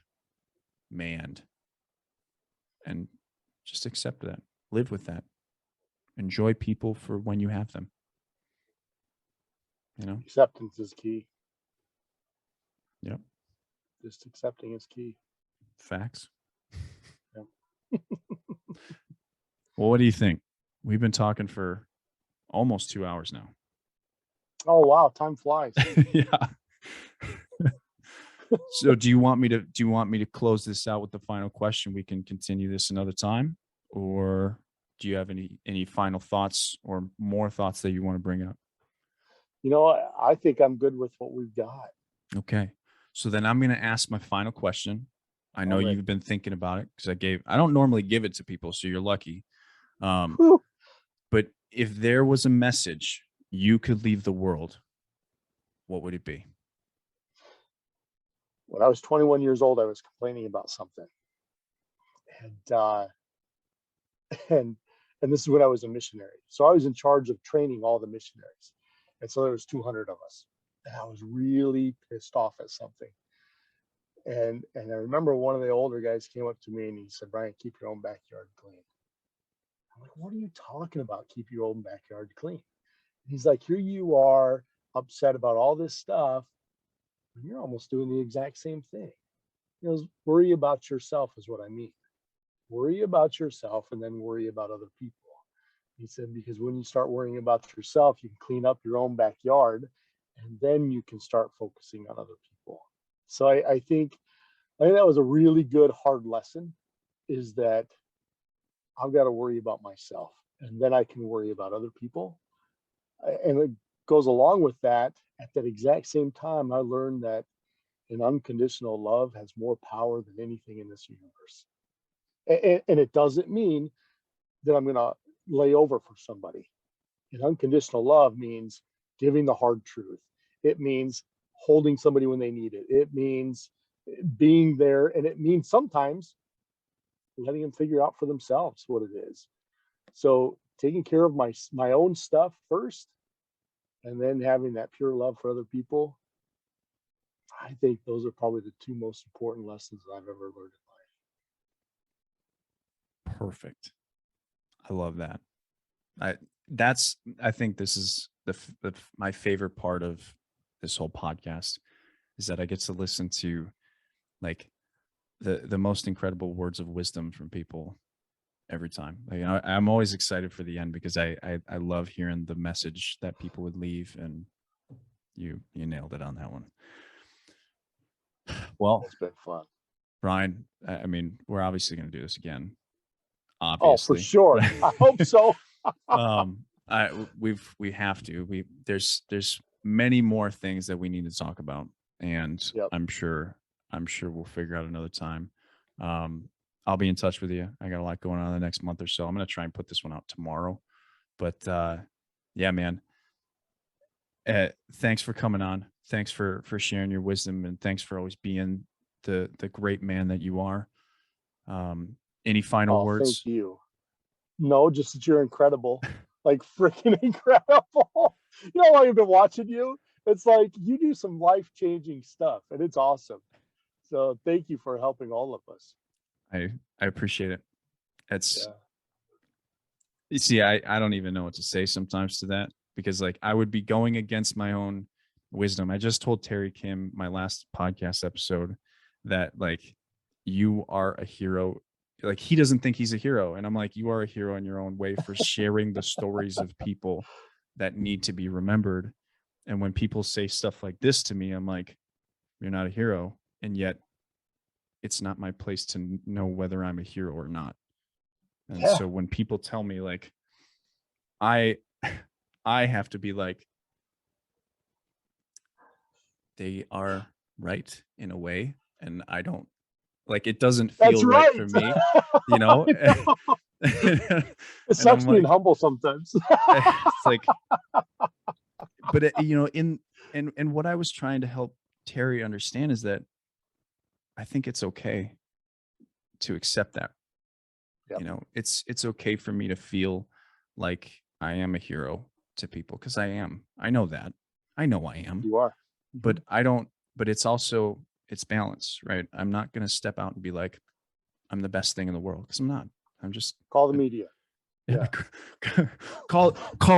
man, and just accept that, live with that, enjoy people for when you have them,
Acceptance is key.
Yep.
Just accepting is key.
Facts.
Yeah.
Well, what do you think? We've been talking for almost 2 hours now.
Oh, wow. Time flies.
Yeah. So do you want me to close this out with the final question? We can continue this another time, or do you have any final thoughts or more thoughts that you want to bring up?
I think I'm good with what we've got.
Okay. So then I'm going to ask my final question. I know
Alright.
you've been thinking about it, because I don't normally give it to people, so you're lucky.
Whew.
But if there was a message you could leave the world, what would it be?
When I was 21 years old, I was complaining about something. And and and this is when I was a missionary. So I was in charge of training all the missionaries. And so there was 200 of us. And I was really pissed off at something. And I remember one of the older guys came up to me and he said, "Brian, keep your own backyard clean." I'm like, "What are you talking about? Keep your own backyard clean?" And he's like, "Here you are upset about all this stuff, and you're almost doing the exact same thing." He goes, "Worry about yourself is what I mean. Worry about yourself and then worry about other people." He said, "Because when you start worrying about yourself, you can clean up your own backyard and then you can start focusing on other people." So I think that was a really good hard lesson, is that I've got to worry about myself and then I can worry about other people. And it goes along with that. At that exact same time, I learned that an unconditional love has more power than anything in this universe. And it doesn't mean that I'm going to lay over for somebody. And unconditional love means giving the hard truth. It means holding somebody when they need it. It means being there. And it means sometimes letting them figure out for themselves what it is. So taking care of my own stuff first, and then having that pure love for other people. I think those are probably the two most important lessons that I've ever learned in life.
Perfect. I love that. I think this is my favorite part of this whole podcast, is that I get to listen to like the most incredible words of wisdom from people every time. Like, I'm always excited for the end, because I love hearing the message that people would leave, and you nailed it on that one. Well,
It's been fun.
Brian, I mean, we're obviously going to do this again.
Oh, for
Obviously.
sure. I hope so.
We have to. There's many more things that we need to talk about, and
Yep.
I'm sure we'll figure out another time. I'll be in touch with you. I got a lot going on the next month or so. I'm going to try and put this one out tomorrow, but yeah, man. Thanks for coming on. Thanks for sharing your wisdom, and thanks for always being the great man that you are. Any final words?
Thank you. No, just that you're incredible. Like freaking incredible. You know how long I've been watching you? It's like you do some life-changing stuff, and it's awesome. So thank you for helping all of us.
I appreciate it. It's,
Yeah.
you see, I don't even know what to say sometimes to that, because like I would be going against my own wisdom. I just told Terry Kim, my last podcast episode, that like you are a hero. Like he doesn't think he's a hero. And I'm like, you are a hero in your own way for sharing the stories of people that need to be remembered. And when people say stuff like this to me, I'm like, you're not a hero. And yet it's not my place to know whether I'm a hero or not. And
Yeah.
so when people tell me like, I have to be like, they are right in a way. And I don't like, it doesn't
That's
feel right
right.
for me, you know?
It
And I'm
sucks being
like,
humble sometimes.
it's like, but it, you know, and what I was trying to help Terry understand is that I think it's okay to accept that.
Yep.
You know, it's okay for me to feel like I am a hero to people, because I am. I know that. I know I am.
You are.
But I don't, but it's also, it's balance, right? I'm not going to step out and be like, I'm the best thing in the world, because I'm not. I'm just
Call the media. Yeah.
call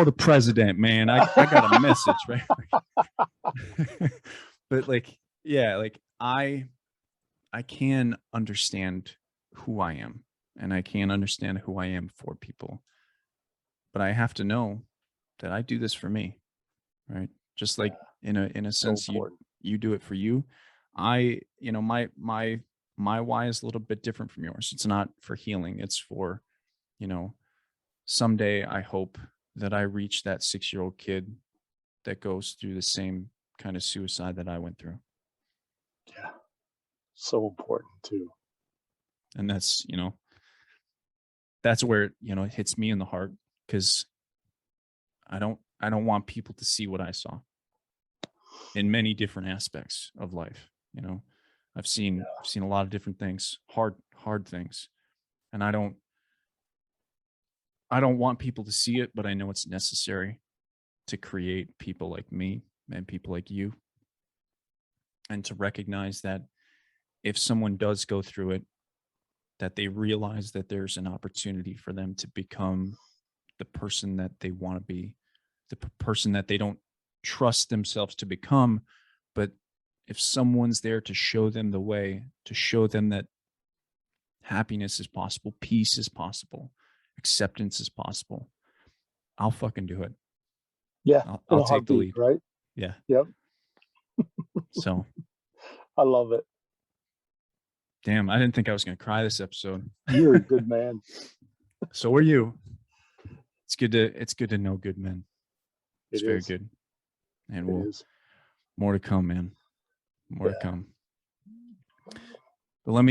the president, man. I got a message, right? But like, yeah, like I can understand who I am, and I can understand who I am for people. But I have to know that I do this for me, right? Just like in a
So
sense,
important.
you do it for you. I, you know, my why is a little bit different from yours. It's not for healing. It's for, you know, someday I hope that I reach that 6-year-old kid that goes through the same kind of suicide that I went through.
Yeah. So important too.
And that's, you know, that's where, you know, it hits me in the heart, because I don't want people to see what I saw in many different aspects of life. You know, I've seen a lot of different things, hard things. And I don't want people to see it, but I know it's necessary to create people like me and people like you. And to recognize that if someone does go through it, that they realize that there's an opportunity for them to become the person that they want to be, the person that they don't trust themselves to become. But if someone's there to show them the way, to show them that happiness is possible, peace is possible, acceptance is possible, I'll fucking do it.
Yeah.
I'll take the lead.
Right?
Yeah.
Yep.
So,
I love it.
damn, I didn't think I was going to cry this episode.
You're a good man.
So are you. It's good to know good men. It's very good. And more to come, man. More to come. But let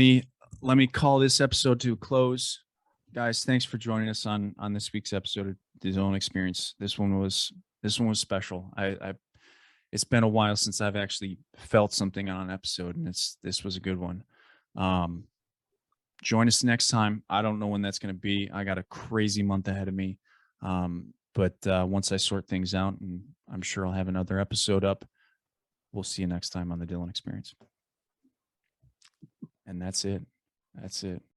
me call this episode to a close. Guys, thanks for joining us on this week's episode of The Zone Experience. This one was special. I it's been a while since I've actually felt something on an episode, and this was a good one. Join us next time. I don't know when that's going to be. I got a crazy month ahead of me. But once I sort things out, and I'm sure I'll have another episode up, we'll see you next time on the Dylan Experience. And that's it.